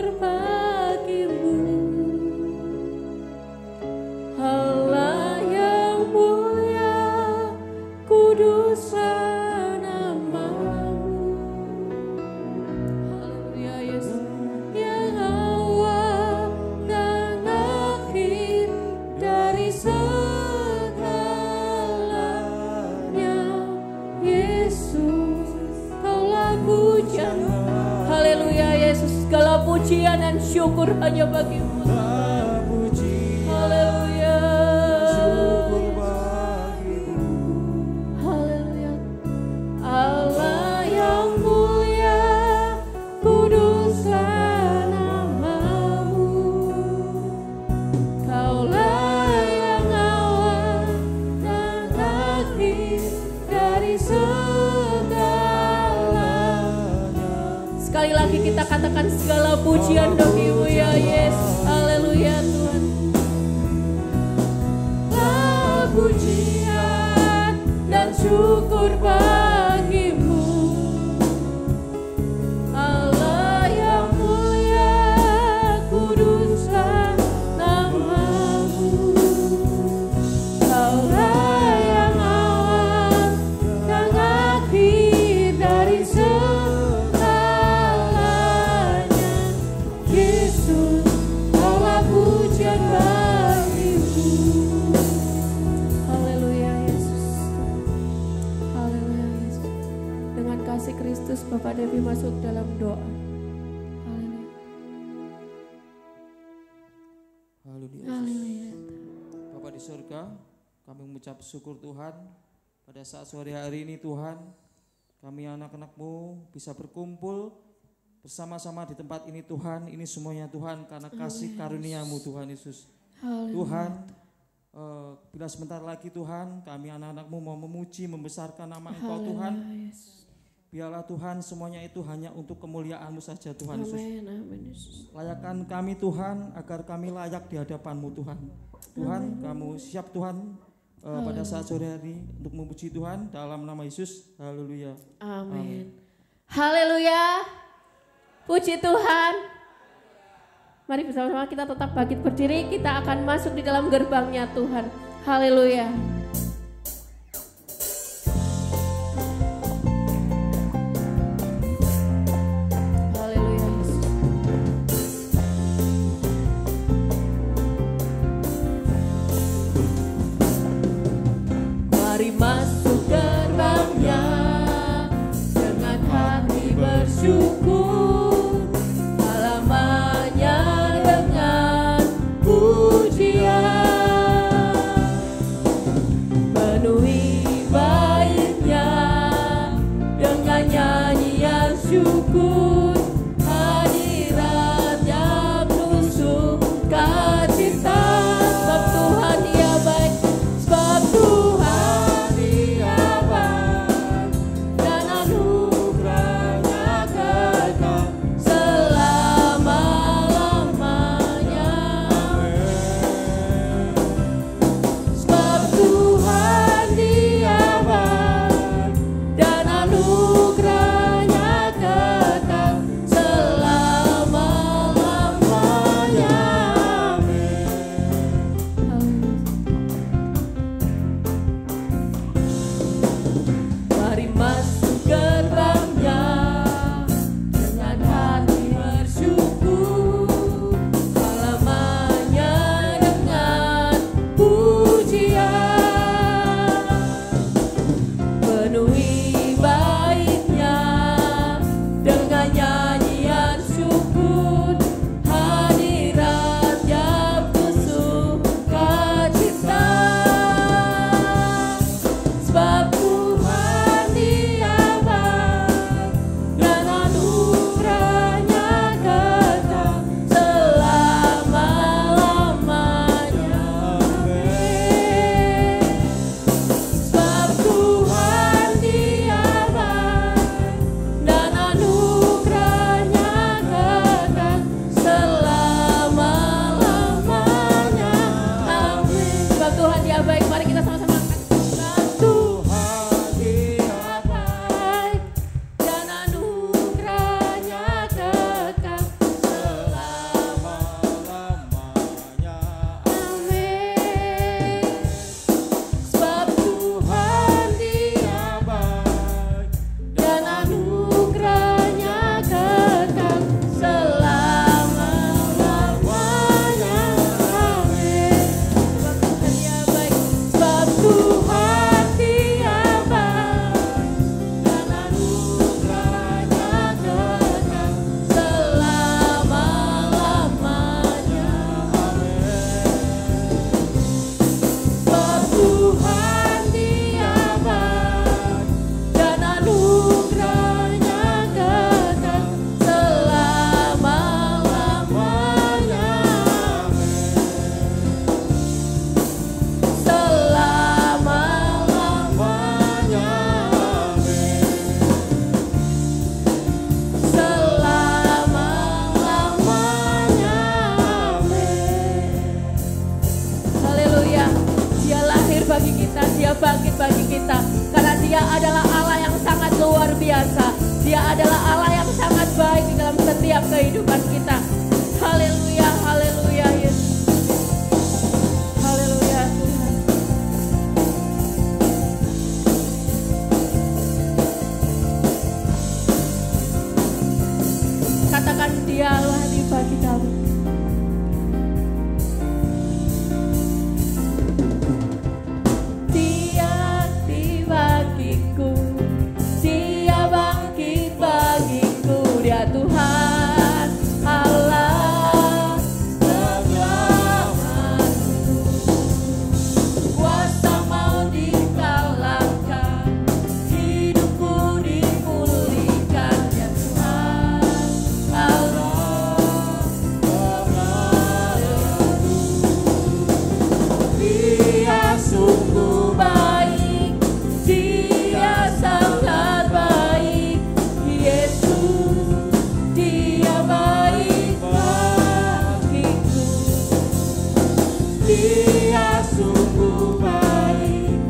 syukur bagimu, Allah yang mulia, kuduslah namamu. Haleluya Yesus, yang awal dan akhir dari segalanya. Yesus, Kaulah pujian. Haleluya Yesus, segala pujian dan syukur hanya bagimu. Haleluya. Haleluya. Allah yang mulia, kuduslah namamu. Kaulah yang awal dan akhir dari segalanya. Sekali lagi kita katakan segala pujian bagimu ya Yesus. Haleluya Tuhan. Pujian dan syukur bagimu, Allah yang mulia, kuduslah namamu. Kaulah yang awal dan akhir dari segalanya. Yesus, Kaulah pujian bagimu. Haleluya Yesus. Haleluya Yesus. Dengan kasih Kristus Bapak Devi masuk dalam doa. Haleluya. Haleluya. Haleluya. Bapa di surga, kami mengucap syukur Tuhan pada saat sore hari ini Tuhan, kami anak-anak-Mu bisa berkumpul bersama-sama di tempat ini Tuhan. Ini semuanya Tuhan karena kasih karunia-Mu Tuhan Yesus. Haleluya. Tuhan, bila sebentar lagi Tuhan kami anak-anak-Mu mau memuji membesarkan nama Engkau Tuhan. Haleluya, Yesus. Biarlah Tuhan semuanya itu hanya untuk kemuliaan-Mu saja Tuhan Yesus. Amin, amin Yesus. Layakkan kami Tuhan agar kami layak di hadapan-Mu Tuhan. Tuhan, kamu siap Tuhan pada saat sore hari untuk memuji Tuhan dalam nama Yesus. Haleluya. Amin. Haleluya. Puji Tuhan. Mari bersama-sama kita tetap bangkit berdiri. Kita akan masuk di dalam gerbangnya Tuhan. Haleluya. Haleluya Yesus. Mari masuk gerbangnya dengan hati bersyukur, halamannya dengan pujian, penuhi baitnya dengan nyanyian syukur, hadirat yang penuh sukacita. Sebab Tuhan Dia baik, sebab Tuhan Dia baik, dan anugerahnya kekal selama-lamanya. Sebab Tuhan Dia Dia adalah Allah yang sangat baik di dalam setiap kehidupan kita. Haleluya, haleluya Yesus. Haleluya Tuhan. Katakan dialah di bagi kami. Dia di bagiku, dia bangkit bagiku, dia Tuhan Allah selamatku. Kuasa mau dikalahkan, hidupku dipulihkan, dia Tuhan Allah selamatku. Dia sungguh baik, dia sangat baik, Yesus, dia baik bagiku. Dia sungguh baik,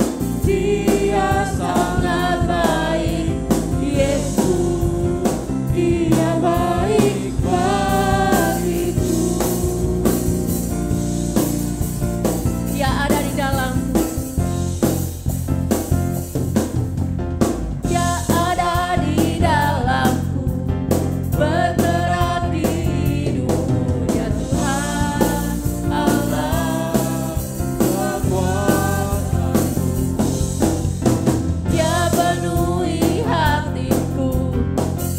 dia sangat baik, Yesus, dia baik bagiku. Dia ada di dalamku. Dia ada di dalamku, bergerak di hidupku, dia Tuhan Allah kekuatanku. Dia penuhi hatiku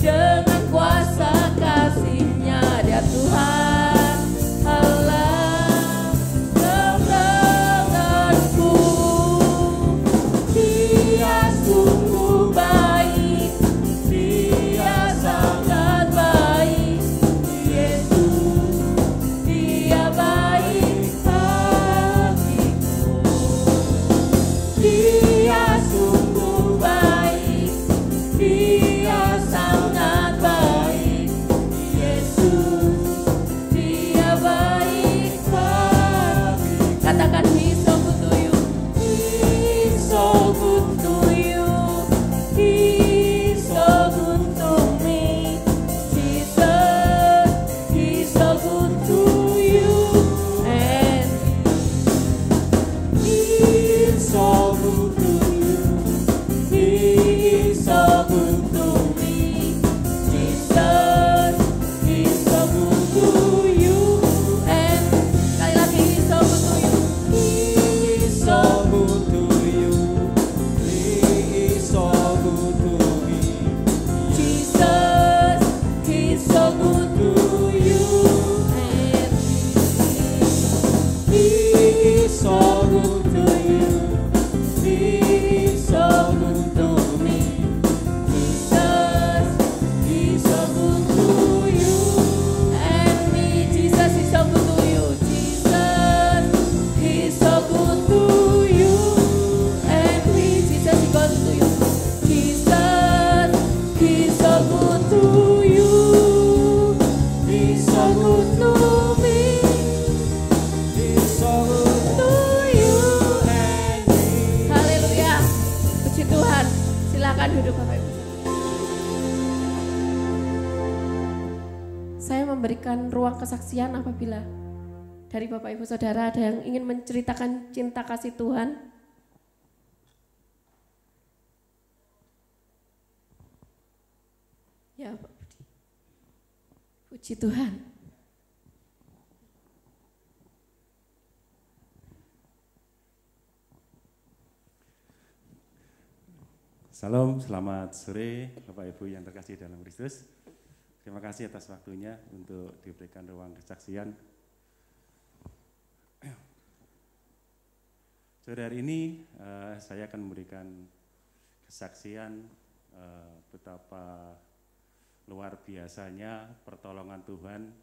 dengan kuasa kasih-Nya, dia Tuhan Allah kemenanganku. Dia sungguh baik, dia sangat baik, Yesus, dia baik bagiku. Dia sungguh baik, dia sangat baik, Yesus, dia baik bagiku. Katakan He's so good to you. He's so good to you. He's so good to me. Jesus, He's so good to you. And He's so good to you. He's so good to me. Jesus, He's so good to you. And sekali lagi He's so good to you. He's so good to you. He is so good to me. Jesus, He's so good to you. And He is so good to you. He is so good to me. Jesus, He's so good to you. And me, Jesus is so good to you. Jesus, He's so good to you. And me, Jesus is good to you. Jesus, He's so good to you. He's so good to me. He's so good to you and me. Haleluya. Puji Tuhan. Silakan duduk Bapak Ibu. Saya memberikan ruang kesaksian apabila dari Bapak Ibu Saudara ada yang ingin menceritakan cinta kasih Tuhan. Ya Pak Budi. Puji Tuhan. Salam, selamat sore Bapak Ibu yang terkasih dalam Kristus. Terima kasih atas waktunya untuk diberikan ruang kesaksian. Sore hari ini saya akan memberikan kesaksian betapa luar biasanya pertolongan Tuhan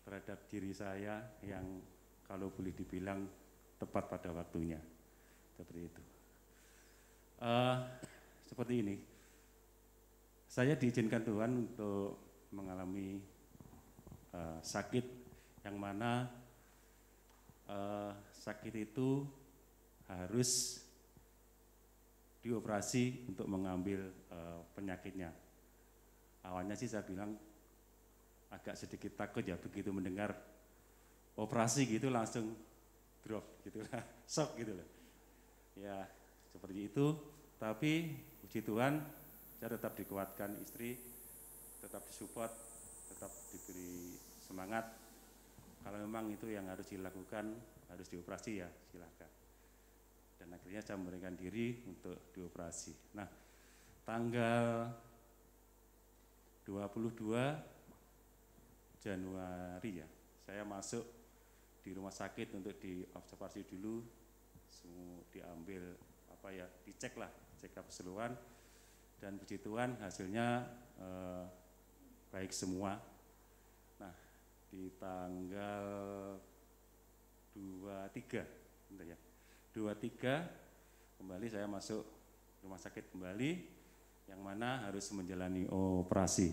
terhadap diri saya yang kalau boleh dibilang tepat pada waktunya. Seperti itu. Seperti ini, saya diizinkan Tuhan untuk mengalami sakit yang mana sakit itu harus dioperasi untuk mengambil penyakitnya. Awalnya sih saya bilang agak sedikit takut ya, begitu mendengar operasi gitu langsung drop gitu lah, shock gitu lah. Ya seperti itu, tapi puji Tuhan saya tetap dikuatkan, istri tetap disupport, tetap diberi semangat. Kalau memang itu yang harus dilakukan, harus dioperasi ya silakan. Dan akhirnya saya memberikan diri untuk dioperasi. Nah, tanggal 22 Januari ya, saya masuk di rumah sakit untuk diobservasi dulu, diambil dicek lah, cek keseluruhan, dan puji Tuhan hasilnya baik semua. Nah, di tanggal 23 kembali saya masuk rumah sakit kembali, yang mana harus menjalani operasi.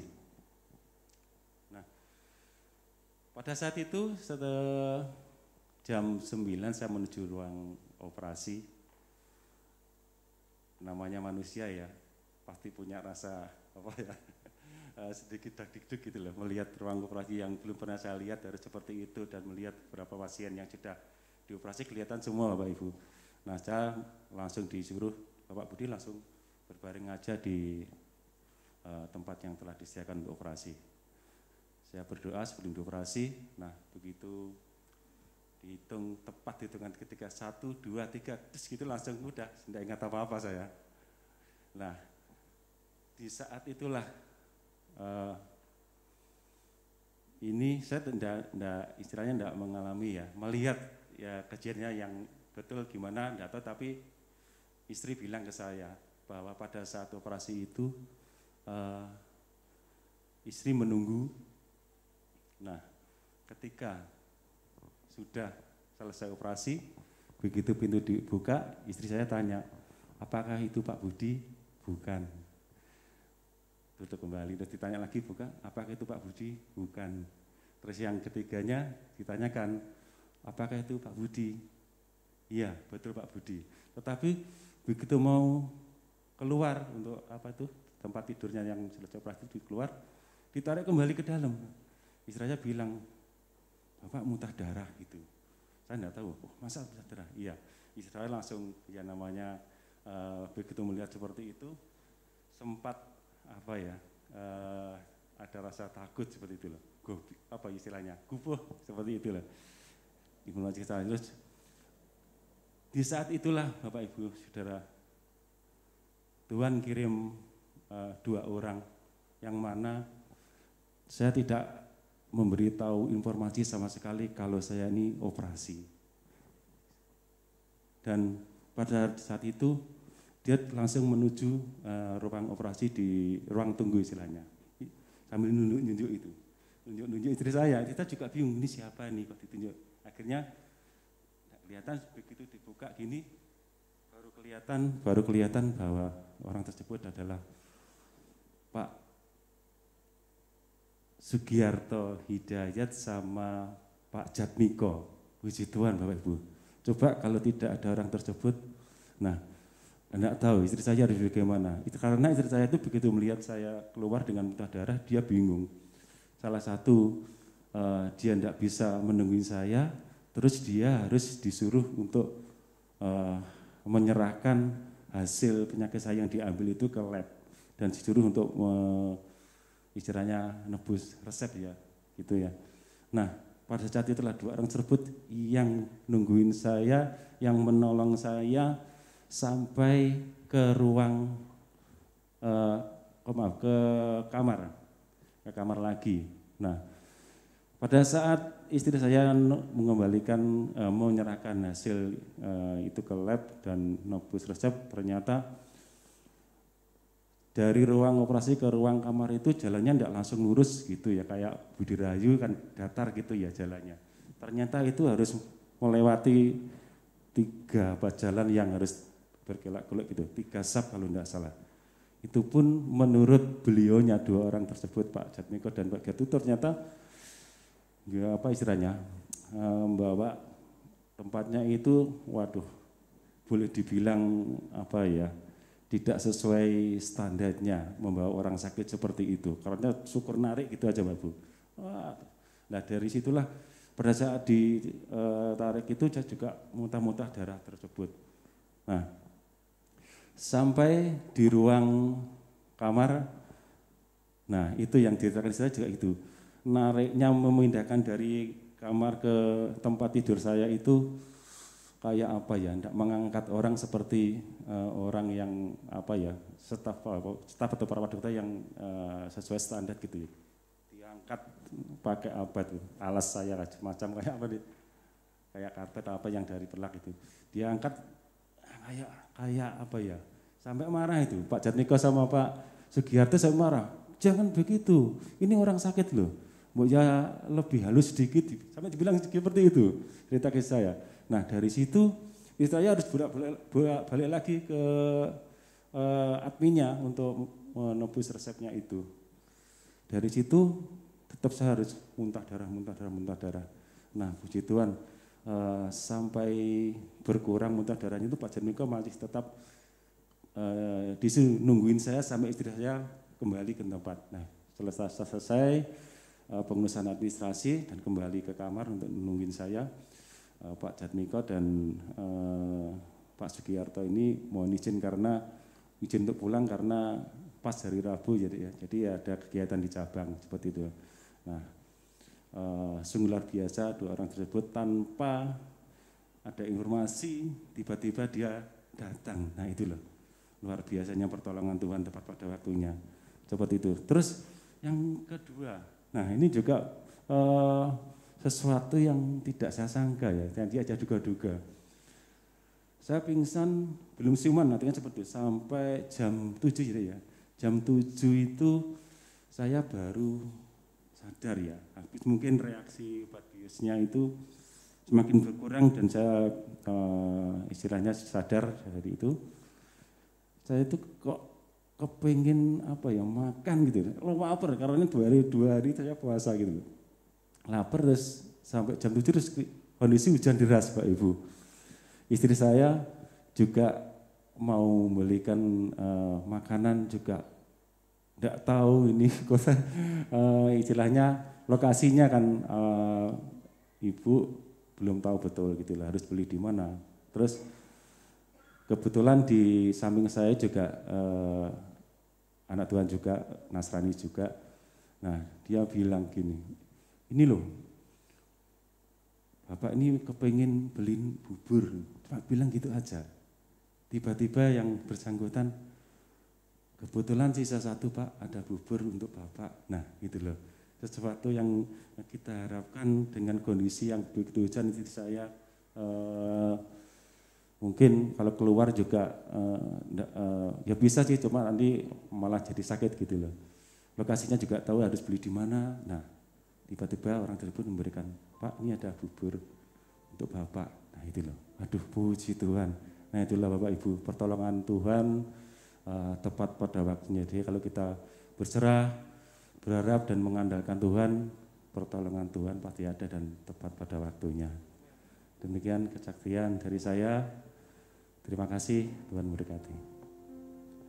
Nah, pada saat itu setelah jam 9 saya menuju ruang operasi. Namanya manusia ya, pasti punya rasa sedikit dak-dikduk gitu loh, melihat ruang operasi yang belum pernah saya lihat harus seperti itu, dan melihat beberapa pasien yang sudah dioperasi kelihatan semua Bapak Ibu. Nah, saya langsung disuruh Bapak Budi langsung berbaring aja di tempat yang telah disediakan untuk operasi. Saya berdoa sebelum dioperasi. Nah, begitu dihitung tepat hitungan ketika 1, 2, 3 terus gitu langsung udah, tidak ingat apa-apa saya. Nah, di saat itulah ini saya istilahnya tidak mengalami ya, melihat ya kejadiannya yang betul gimana tidak tahu, tapi istri bilang ke saya bahwa pada saat operasi itu istri menunggu. Nah, ketika sudah selesai operasi, begitu pintu dibuka, istri saya tanya, apakah itu Pak Budi? Bukan. Tutup kembali, terus ditanya lagi, bukan, apakah itu Pak Budi? Bukan. Terus yang ketiganya ditanyakan, apakah itu Pak Budi? Iya, betul Pak Budi. Tetapi begitu mau keluar untuk tempat tidurnya yang selesai operasi keluar, ditarik kembali ke dalam. Istri saya bilang, Bapak muntah darah gitu. Saya tidak tahu, masa muntah darah? Iya, istri saya langsung ya namanya begitu melihat seperti itu sempat ada rasa takut seperti itu loh. Istilahnya gupuh seperti itu loh. Imunologi saya. Terus di saat itulah Bapak Ibu Saudara, Tuhan kirim 2 orang yang mana saya tidak memberitahu informasi sama sekali kalau saya ini operasi. Dan pada saat itu dia langsung menuju ruang operasi di ruang tunggu istilahnya. Sambil nunjuk-nunjuk itu. Nunjuk-nunjuk istri saya, kita juga bingung ini siapa nih kok ditunjuk. Akhirnya kelihatan begitu dibuka gini baru kelihatan bahwa orang tersebut adalah Pak Sugiarto Hidayat sama Pak Jatmiko. Puji Tuhan Bapak Ibu. Coba kalau tidak ada orang tersebut, nah enggak tahu istri saya harus bagaimana. Itu karena istri saya itu begitu melihat saya keluar dengan muntah darah, dia bingung. Salah satu dia enggak bisa menungguin saya, terus dia harus disuruh untuk menyerahkan hasil penyakit saya yang diambil itu ke lab dan disuruh untuk istilahnya nebus resep ya, gitu ya. Nah, pada saat itulah 2 orang tersebut yang nungguin saya, yang menolong saya sampai ke ruang ke kamar lagi. Nah, pada saat istri saya mengembalikan menyerahkan hasil itu ke lab dan nebus resep, ternyata dari ruang operasi ke ruang kamar itu jalannya tidak langsung lurus gitu ya, kayak Budi Rahayu kan datar gitu ya jalannya. Ternyata itu harus melewati 3 jalan yang harus berkelak-kelok gitu, 3 sap kalau tidak salah. Itu pun menurut beliaunya 2 orang tersebut, Pak Jatmiko dan Pak Gertu, ternyata ya istilahnya membawa tempatnya itu, waduh, boleh dibilang tidak sesuai standarnya membawa orang sakit seperti itu. Karena syukur narik gitu aja Bapak Bu. Nah dari situlah pada saat ditarik itu saya juga muntah-muntah darah tersebut. Nah sampai di ruang kamar, nah itu yang diterangkan saya juga itu. Nariknya memindahkan dari kamar ke tempat tidur saya itu kayak apa ya, tidak mengangkat orang seperti orang yang apa ya, staf atau perawat dokter yang sesuai standar gitu ya. Diangkat pakai apa tuh, alas saya macam kayak apa nih, kayak karpet apa yang dari pelak itu, diangkat kayak apa ya, sampai marah itu Pak Jatmiko sama Pak Sugiharto sampai marah, jangan begitu, ini orang sakit loh, mau ya lebih halus sedikit, sampai dibilang seperti itu cerita kisah saya. Nah dari situ saya harus balik lagi ke adminnya untuk menebus resepnya itu. Dari situ tetap saya harus muntah darah. Nah puji Tuhan sampai berkurang muntah darahnya itu Pak Jatmiko masih tetap nungguin saya sampai istri saya kembali ke tempat. Nah selesai pengurusan administrasi dan kembali ke kamar untuk nungguin saya. Pak Jatmiko dan Pak Sugiharto ini mohon izin untuk pulang karena pas hari Rabu jadi ada kegiatan di cabang seperti itu. Nah sungguh luar biasa dua orang tersebut tanpa ada informasi tiba-tiba dia datang. Nah itu loh luar biasanya pertolongan Tuhan tepat pada waktunya seperti itu. Terus yang kedua, nah ini juga sesuatu yang tidak saya sangka ya, dan dia aja duga-duga. Saya pingsan belum siuman, artinya seperti itu, sampai jam 7 gitu ya. Jam 7 itu saya baru sadar ya, mungkin reaksi obat biusnya itu semakin berkurang dan saya istilahnya sadar dari itu. Saya itu kok kepingin apa ya, makan gitu, lapar karena 2 hari saya puasa gitu. Lapar terus sampai jam 7 terus kondisi hujan deras Pak Ibu. Istri saya juga mau belikan makanan juga tidak tahu ini kota istilahnya lokasinya kan Ibu belum tahu betul gitu lah harus beli di mana. Terus kebetulan di samping saya juga anak Tuhan juga Nasrani juga. Nah dia bilang gini, ini loh, Bapak ini kepengen beliin bubur, cuma bilang gitu aja. Tiba-tiba yang bersangkutan, kebetulan sisa 1 Pak, ada bubur untuk Bapak. Nah gitu loh, sesuatu yang kita harapkan dengan kondisi yang begitu hujan itu saya mungkin kalau keluar juga ya bisa sih, cuma nanti malah jadi sakit gitu loh. Lokasinya juga tahu harus beli di mana. Nah tiba-tiba orang tersebut memberikan, Pak ini ada bubur untuk Bapak. Nah itu loh, aduh puji Tuhan. Nah itulah Bapak Ibu, pertolongan Tuhan tepat pada waktunya. Jadi kalau kita berserah, berharap dan mengandalkan Tuhan, pertolongan Tuhan pasti ada dan tepat pada waktunya. Demikian kesaksian dari saya. Terima kasih, Tuhan memberkati.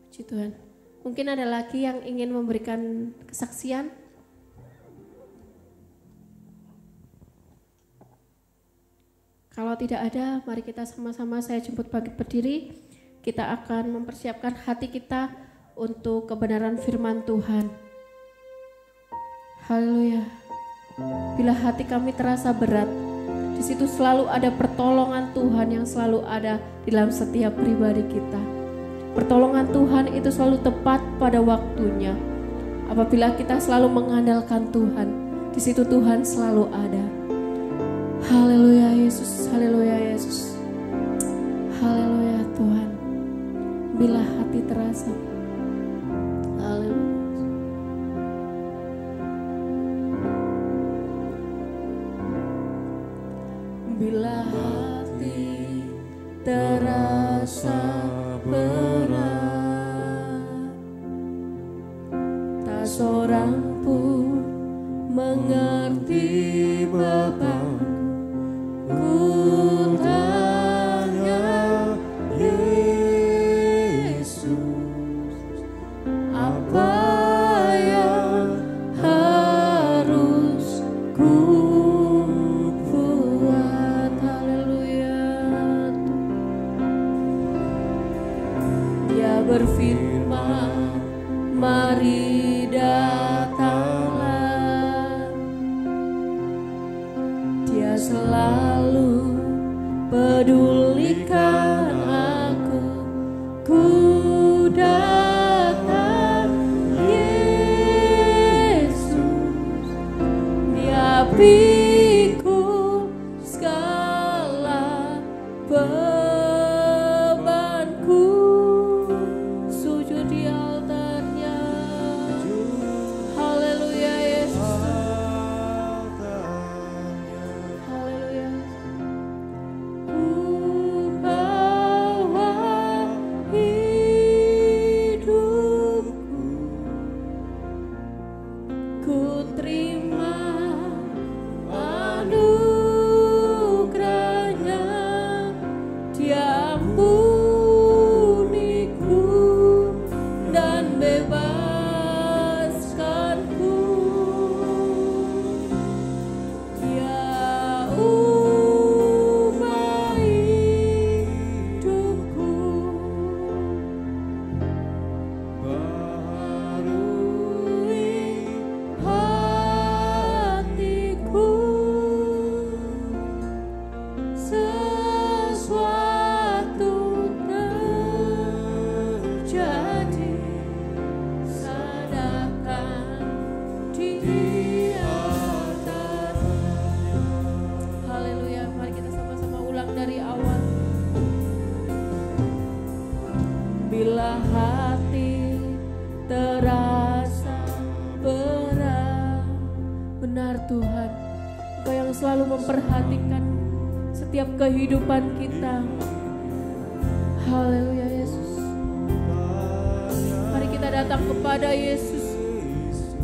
Puji Tuhan. Mungkin ada lagi yang ingin memberikan kesaksian? Kalau tidak ada, mari kita sama-sama saya jemput bangkit berdiri. Kita akan mempersiapkan hati kita untuk kebenaran firman Tuhan. Haleluya. Bila hati kami terasa berat, di situ selalu ada pertolongan Tuhan yang selalu ada di dalam setiap pribadi kita. Pertolongan Tuhan itu selalu tepat pada waktunya. Apabila kita selalu mengandalkan Tuhan, di situ Tuhan selalu ada. Haleluya Yesus, haleluya Yesus. Haleluya Tuhan. Bila hati terasa. Haleluya. Bila hati terasa berat, tak seorang pun mengerti beban. Ku tanya Yesus, berfirman, mari datanglah. Dia selalu pedulikan aku, ku datang Yesus. Dia pikul segala bebanku, sujud di altarnya. Haleluya Yesus. Haleluya. Ku bawa hidupku, ku terima anugerahnya. Dia ampuniku dan bebaskanku. Dia ubah hidupku, baharui hatiku. Sesuatu terjadi, sadakan di altarnya. Haleluya, mari kita sama-sama ulang dari awal. Bila hati terasa berat, benar Tuhan, Engkau yang selalu memperhatikan setiap kehidupan kita. Haleluya Yesus. Mari kita datang kepada Yesus,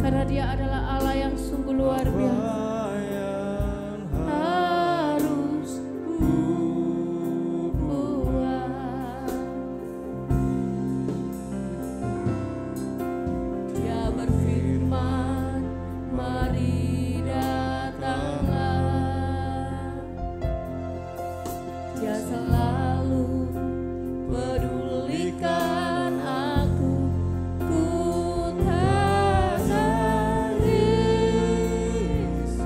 karena Dia adalah Allah yang sungguh luar biasa. Harus kuat. Dia berfirman, mari datanglah. Dia selalu pedulikan aku, ku datang Yesus.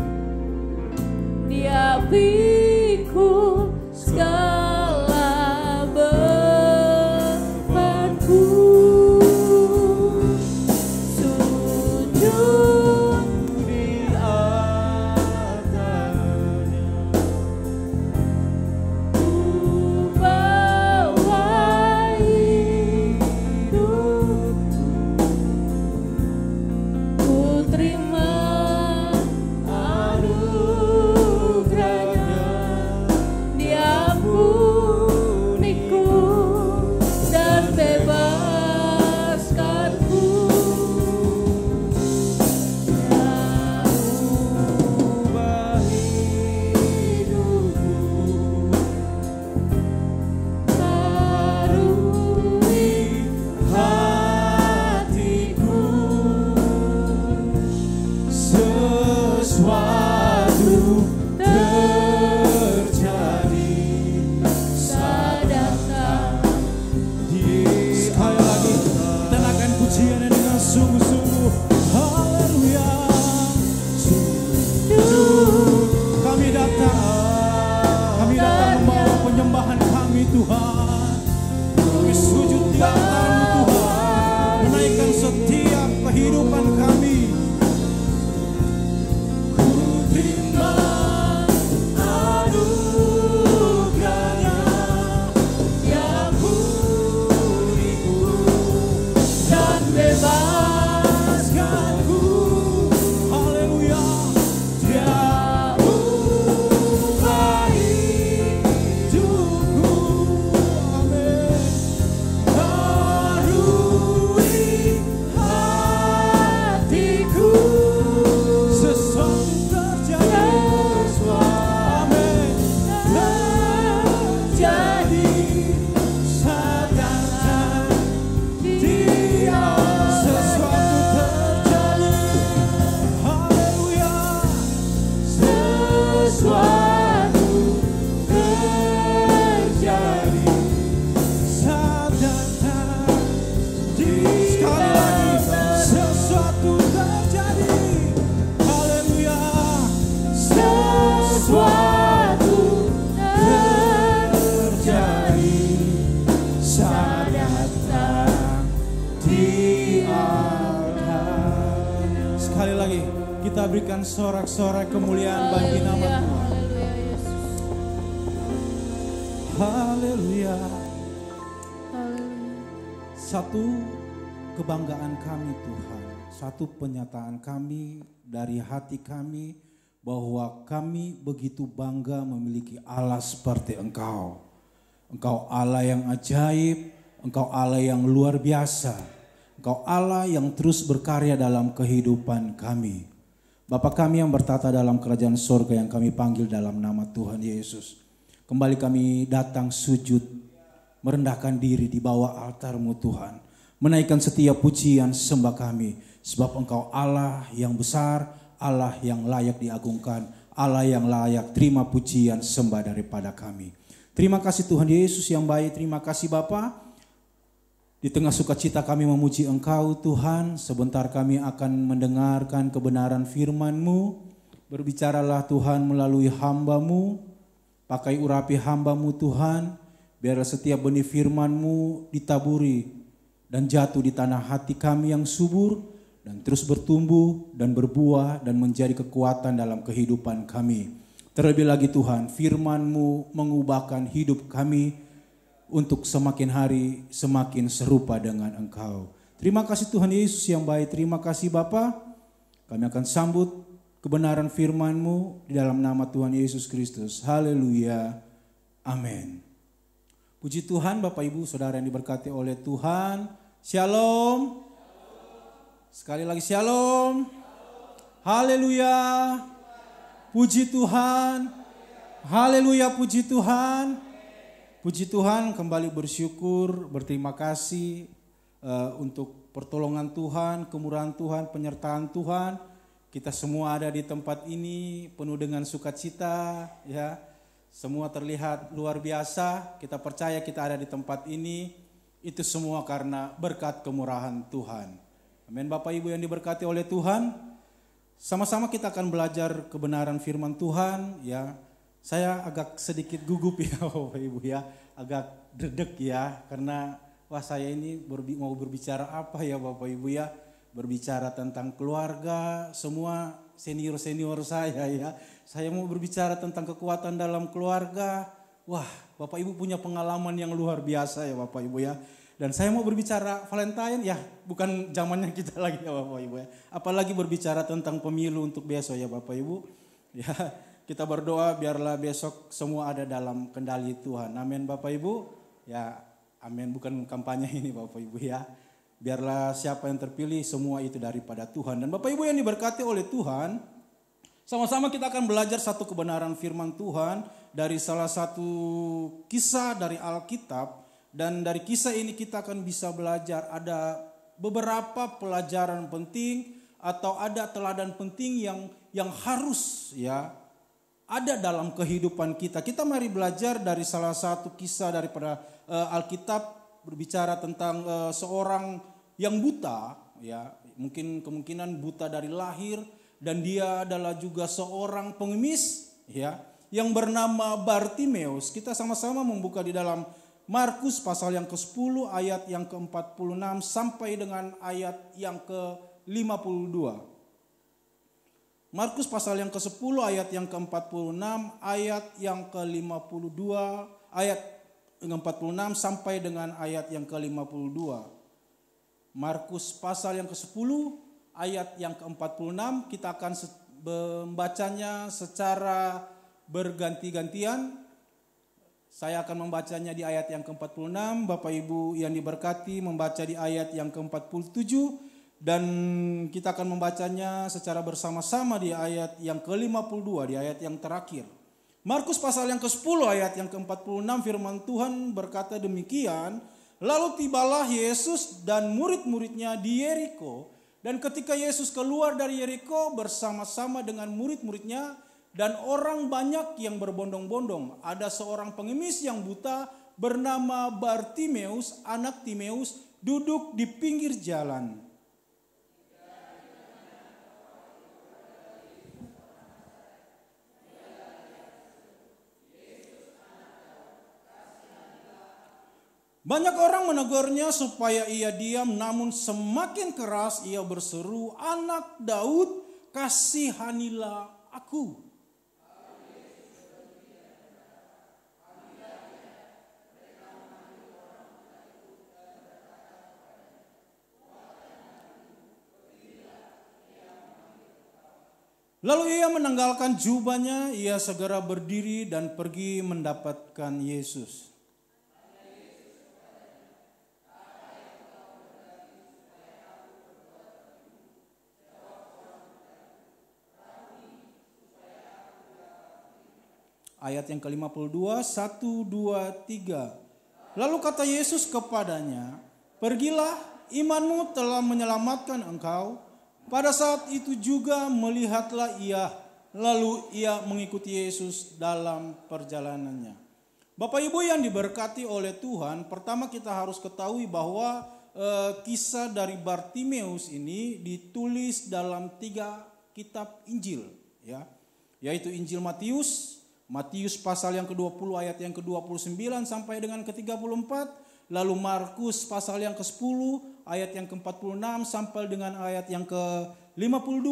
sekali lagi kita berikan sorak-sorak kemuliaan bagi nama Haleluya, Tuhan. haleluya Yesus. Haleluya. Haleluya. Satu kebanggaan kami Tuhan, satu penyataan kami dari hati kami bahwa kami begitu bangga memiliki Allah seperti Engkau. Engkau Allah yang ajaib, Engkau Allah yang luar biasa. Engkau Allah yang terus berkarya dalam kehidupan kami. Bapa kami yang bertata dalam kerajaan sorga yang kami panggil dalam nama Tuhan Yesus. Kembali kami datang sujud, merendahkan diri di bawah altar-Mu Tuhan. Menaikkan setiap pujian sembah kami. Sebab Engkau Allah yang besar, Allah yang layak diagungkan, Allah yang layak terima pujian sembah daripada kami. Terima kasih Tuhan Yesus yang baik, terima kasih Bapa. Di tengah sukacita kami memuji Engkau Tuhan, sebentar kami akan mendengarkan kebenaran firman-Mu. Berbicaralah Tuhan melalui hamba-Mu, pakai urapi hamba-Mu Tuhan, biar setiap benih firman-Mu ditaburi dan jatuh di tanah hati kami yang subur, dan terus bertumbuh dan berbuah dan menjadi kekuatan dalam kehidupan kami. Terlebih lagi Tuhan, firman-Mu mengubahkan hidup kami untuk semakin hari semakin serupa dengan Engkau. Terima kasih Tuhan Yesus yang baik, terima kasih Bapa. Kami akan sambut kebenaran firman-Mu di dalam nama Tuhan Yesus Kristus. Haleluya. Amin. Puji Tuhan Bapak Ibu Saudara yang diberkati oleh Tuhan. Shalom. Sekali lagi shalom. Haleluya. Puji Tuhan. Haleluya, puji Tuhan. Puji Tuhan, kembali bersyukur, berterima kasih untuk pertolongan Tuhan, kemurahan Tuhan, penyertaan Tuhan. Kita semua ada di tempat ini penuh dengan sukacita, ya. Semua terlihat luar biasa. Kita percaya kita ada di tempat ini, itu semua karena berkat kemurahan Tuhan. Amin. Bapak Ibu yang diberkati oleh Tuhan, sama-sama kita akan belajar kebenaran firman Tuhan, ya. Saya agak sedikit gugup ya Bapak Ibu ya, agak deg-deg ya, karena wah saya ini mau berbicara apa ya Bapak Ibu ya, berbicara tentang keluarga, semua senior-senior saya ya. Saya mau berbicara tentang kekuatan dalam keluarga. Wah, Bapak Ibu punya pengalaman yang luar biasa ya Bapak Ibu ya. Dan saya mau berbicara Valentine ya, bukan zamannya kita lagi ya Bapak Ibu ya. Apalagi berbicara tentang pemilu untuk besok ya Bapak Ibu. Ya, kita berdoa biarlah besok semua ada dalam kendali Tuhan. Amin Bapak Ibu. Ya, amin, bukan kampanye ini Bapak Ibu ya. Biarlah siapa yang terpilih semua itu daripada Tuhan. Dan Bapak Ibu yang diberkati oleh Tuhan, sama-sama kita akan belajar satu kebenaran firman Tuhan dari salah satu kisah dari Alkitab. Dan dari kisah ini kita akan bisa belajar ada beberapa pelajaran penting atau ada teladan penting yang harus ya ada dalam kehidupan kita. Kita mari belajar dari salah satu kisah daripada Alkitab berbicara tentang seorang yang buta, ya mungkin kemungkinan buta dari lahir, dan dia adalah juga seorang pengemis, ya yang bernama Bartimeus. Kita sama-sama membuka di dalam Markus pasal yang ke-10 ayat yang ke-46 sampai dengan ayat yang ke-52. Markus pasal yang ke-10 ayat yang ke-46, ayat yang ke-52, ayat yang ke-46 sampai dengan ayat yang ke-52. Markus pasal yang ke-10 ayat yang ke-46, kita akan membacanya secara berganti-gantian. Saya akan membacanya di ayat yang ke-46, Bapak Ibu yang diberkati membaca di ayat yang ke-47, dan kita akan membacanya secara bersama-sama di ayat yang ke-52, di ayat yang terakhir. Markus pasal yang ke-10 ayat yang ke-46, firman Tuhan berkata demikian, lalu tibalah Yesus dan murid-muridnya di Yeriko, dan ketika Yesus keluar dari Yeriko bersama-sama dengan murid-muridnya, dan orang banyak yang berbondong-bondong, ada seorang pengemis yang buta bernama Bartimeus, anak Timeus, duduk di pinggir jalan. Banyak orang menegurnya supaya ia diam, namun semakin keras ia berseru, "Anak Daud, kasihanilah aku." Lalu ia menanggalkan jubahnya, ia segera berdiri dan pergi mendapatkan Yesus. Ayat yang ke-52, 1, 2, 3. Lalu kata Yesus kepadanya, "Pergilah, imanmu telah menyelamatkan engkau." Pada saat itu juga melihatlah ia, lalu ia mengikuti Yesus dalam perjalanannya. Bapak Ibu yang diberkati oleh Tuhan, pertama kita harus ketahui bahwa kisah dari Bartimeus ini ditulis dalam 3 kitab Injil, ya, yaitu Injil Matius pasal yang ke-20 ayat yang ke-29 sampai dengan ke-34, lalu Markus pasal yang ke-10 ayat yang ke-46 sampai dengan ayat yang ke-52,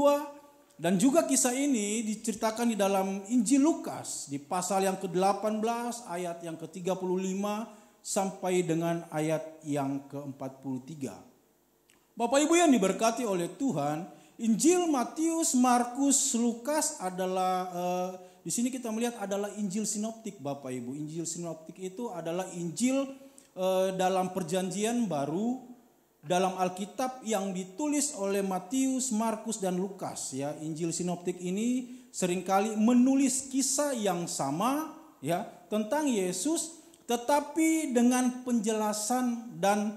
dan juga kisah ini diceritakan di dalam Injil Lukas di pasal yang ke-18 ayat yang ke-35 sampai dengan ayat yang ke-43. Bapak Ibu yang diberkati oleh Tuhan, Injil Matius, Markus, Lukas adalah di sini kita melihat adalah Injil sinoptik, Bapak Ibu. Injil sinoptik itu adalah Injil dalam Perjanjian Baru dalam Alkitab yang ditulis oleh Matius, Markus dan Lukas, ya. Injil sinoptik ini seringkali menulis kisah yang sama, ya, tentang Yesus, tetapi dengan penjelasan dan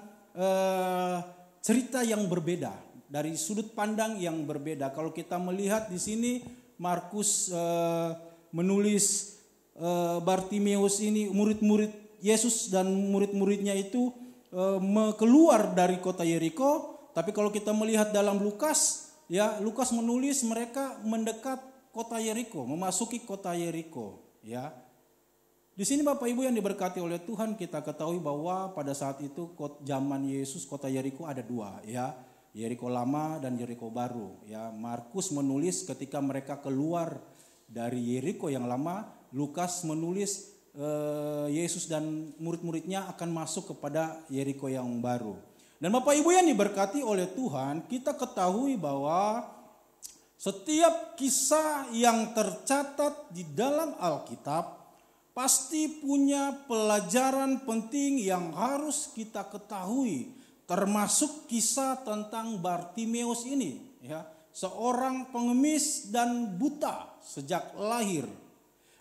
cerita yang berbeda, dari sudut pandang yang berbeda. Kalau kita melihat di sini Markus menulis Bartimeus ini, murid-murid Yesus dan murid-muridnya itu keluar dari kota Yeriko. Tapi kalau kita melihat dalam Lukas, ya, Lukas menulis mereka mendekat kota Yeriko, memasuki kota Yeriko, ya. Di sini Bapak Ibu yang diberkati oleh Tuhan, kita ketahui bahwa pada saat itu zaman Yesus kota Yeriko ada 2, ya. Yeriko lama dan Yeriko baru, ya. Markus menulis ketika mereka keluar dari Yeriko yang lama. Lukas menulis Yesus dan murid-muridnya akan masuk kepada Yeriko yang baru. Dan Bapak Ibu yang diberkati oleh Tuhan, kita ketahui bahwa setiap kisah yang tercatat di dalam Alkitab pasti punya pelajaran penting yang harus kita ketahui, termasuk kisah tentang Bartimeus ini, ya, seorang pengemis dan buta sejak lahir.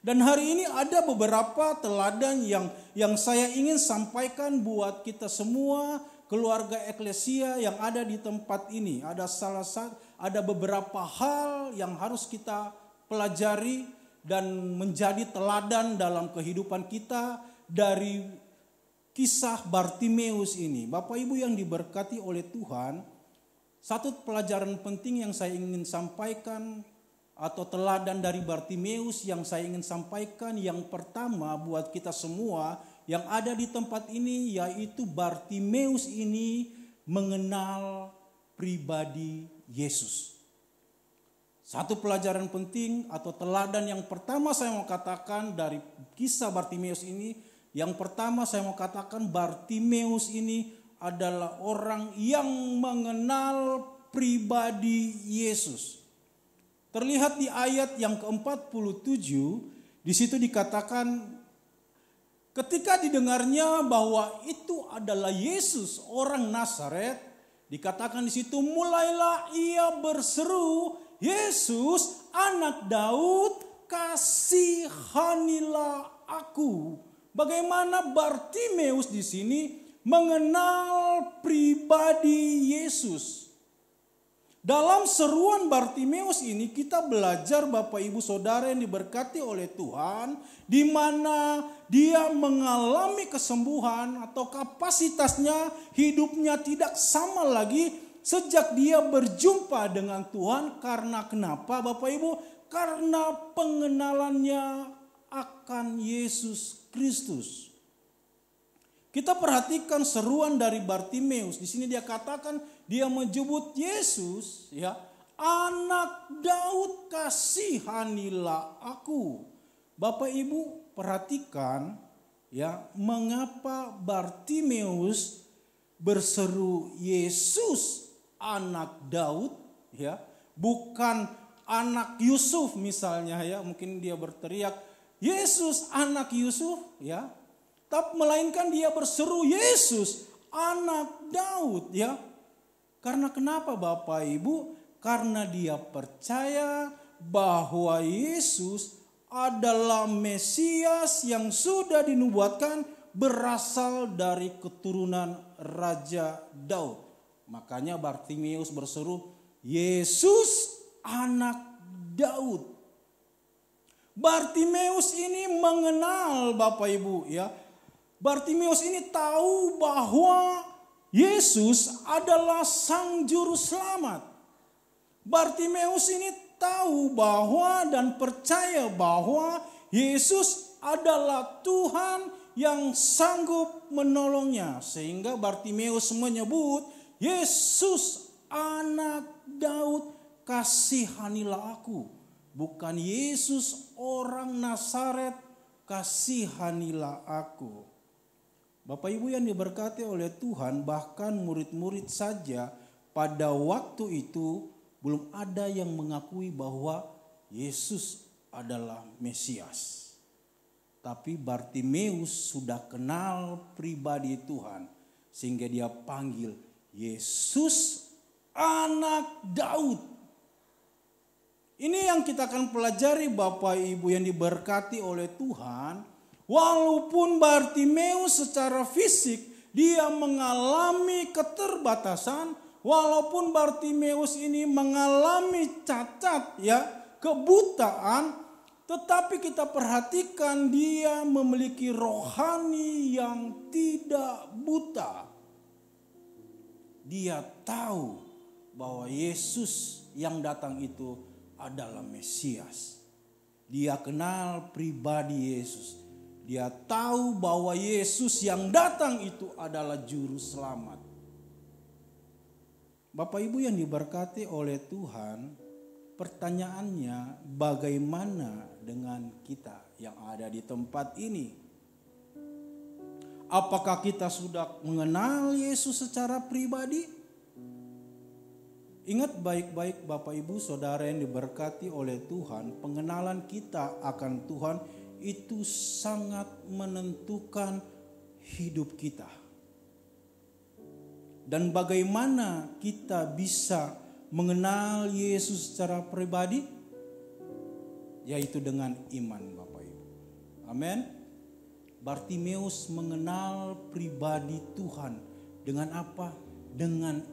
Dan hari ini ada beberapa teladan yang saya ingin sampaikan buat kita semua, keluarga eklesia yang ada di tempat ini. Ada beberapa hal yang harus kita pelajari dan menjadi teladan dalam kehidupan kita dari kisah Bartimeus ini. Bapak Ibu yang diberkati oleh Tuhan, satu pelajaran penting yang saya ingin sampaikan atau teladan dari Bartimeus yang saya ingin sampaikan, yang pertama buat kita semua yang ada di tempat ini, yaitu Bartimeus ini mengenal pribadi Yesus. Satu pelajaran penting atau teladan yang pertama saya mau katakan dari kisah Bartimeus ini, yang pertama saya mau katakan Bartimeus ini adalah orang yang mengenal pribadi Yesus. Terlihat di ayat yang ke-47, di situ dikatakan ketika didengarnya bahwa itu adalah Yesus orang Nazaret, dikatakan di situ mulailah ia berseru, "Yesus, anak Daud, kasihanilah aku." Bagaimana Bartimeus di sini mengenal pribadi Yesus. Dalam seruan Bartimeus ini kita belajar Bapak Ibu Saudara yang diberkati oleh Tuhan, di mana dia mengalami kesembuhan atau kapasitasnya hidupnya tidak sama lagi sejak dia berjumpa dengan Tuhan. Karena kenapa Bapak Ibu? Karena pengenalannya akan Yesus Kristus. Kita perhatikan seruan dari Bartimeus. Di sini dia katakan, dia menyebut Yesus, ya, Anak Daud, kasihanilah aku. Bapak Ibu perhatikan, ya, mengapa Bartimeus berseru Yesus Anak Daud, ya, bukan anak Yusuf misalnya, ya, mungkin dia berteriak Yesus anak Yusuf, ya, tapi melainkan dia berseru Yesus Anak Daud, ya. Karena kenapa Bapak Ibu? Karena dia percaya bahwa Yesus adalah Mesias yang sudah dinubuatkan berasal dari keturunan Raja Daud. Makanya Bartimeus berseru Yesus Anak Daud. Bartimeus ini mengenal Bapak Ibu, ya. Bartimeus ini tahu bahwa Yesus adalah Sang Juru Selamat. Bartimeus ini tahu bahwa dan percaya bahwa Yesus adalah Tuhan yang sanggup menolongnya. Sehingga Bartimeus menyebut Yesus Anak Daud, kasihanilah aku. Bukan Yesus orang Nazaret, kasihanilah aku. Bapak Ibu yang diberkati oleh Tuhan, bahkan murid-murid saja pada waktu itu belum ada yang mengakui bahwa Yesus adalah Mesias. Tapi Bartimeus sudah kenal pribadi Tuhan, sehingga dia panggil Yesus Anak Daud. Ini yang kita akan pelajari Bapak Ibu yang diberkati oleh Tuhan. Walaupun Bartimeus secara fisik dia mengalami keterbatasan, walaupun Bartimeus ini mengalami cacat, ya, kebutaan, tetapi kita perhatikan dia memiliki rohani yang tidak buta. Dia tahu bahwa Yesus yang datang itu adalah Mesias. Dia kenal pribadi Yesus. Dia tahu bahwa Yesus yang datang itu adalah Juru Selamat. Bapak Ibu yang diberkati oleh Tuhan, pertanyaannya bagaimana dengan kita yang ada di tempat ini? Apakah kita sudah mengenal Yesus secara pribadi? Ingat baik-baik Bapak Ibu Saudara yang diberkati oleh Tuhan, pengenalan kita akan Tuhan itu sangat menentukan hidup kita. Dan bagaimana kita bisa mengenal Yesus secara pribadi? Yaitu dengan iman Bapak Ibu. Amin. Bartimeus mengenal pribadi Tuhan. Dengan apa? Dengan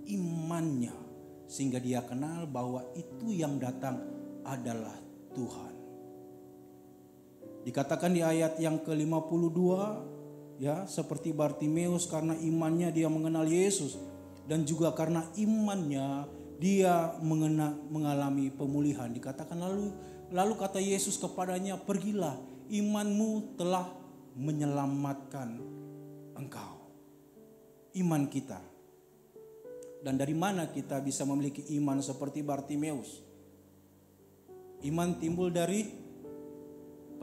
imannya. Sehingga dia kenal bahwa itu yang datang adalah Tuhan. Dikatakan di ayat yang ke-52, ya, seperti Bartimeus karena imannya dia mengenal Yesus, dan juga karena imannya dia mengalami pemulihan. Dikatakan lalu kata Yesus kepadanya, pergilah, imanmu telah menyelamatkan engkau. Iman kita. Dan dari mana kita bisa memiliki iman seperti Bartimeus? Iman timbul dari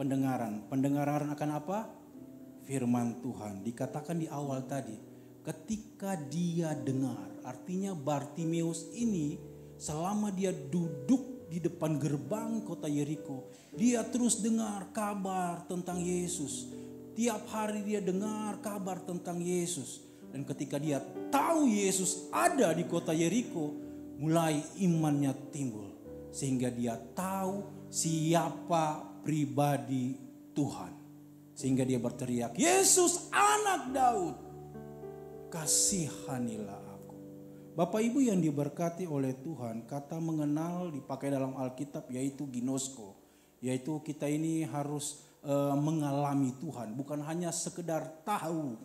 pendengaran. Pendengaran akan apa? Firman Tuhan. Dikatakan di awal tadi, ketika dia dengar, artinya Bartimeus ini selama dia duduk di depan gerbang kota Yeriko, dia terus dengar kabar tentang Yesus. Tiap hari dia dengar kabar tentang Yesus. Dan ketika dia tahu Yesus ada di kota Yeriko, mulai imannya timbul. Sehingga dia tahu siapa pribadi Tuhan. Sehingga dia berteriak, Yesus Anak Daud, kasihanilah aku. Bapak Ibu yang diberkati oleh Tuhan, kata mengenal dipakai dalam Alkitab yaitu ginosko. Yaitu kita ini harus mengalami Tuhan, bukan hanya sekedar tahu.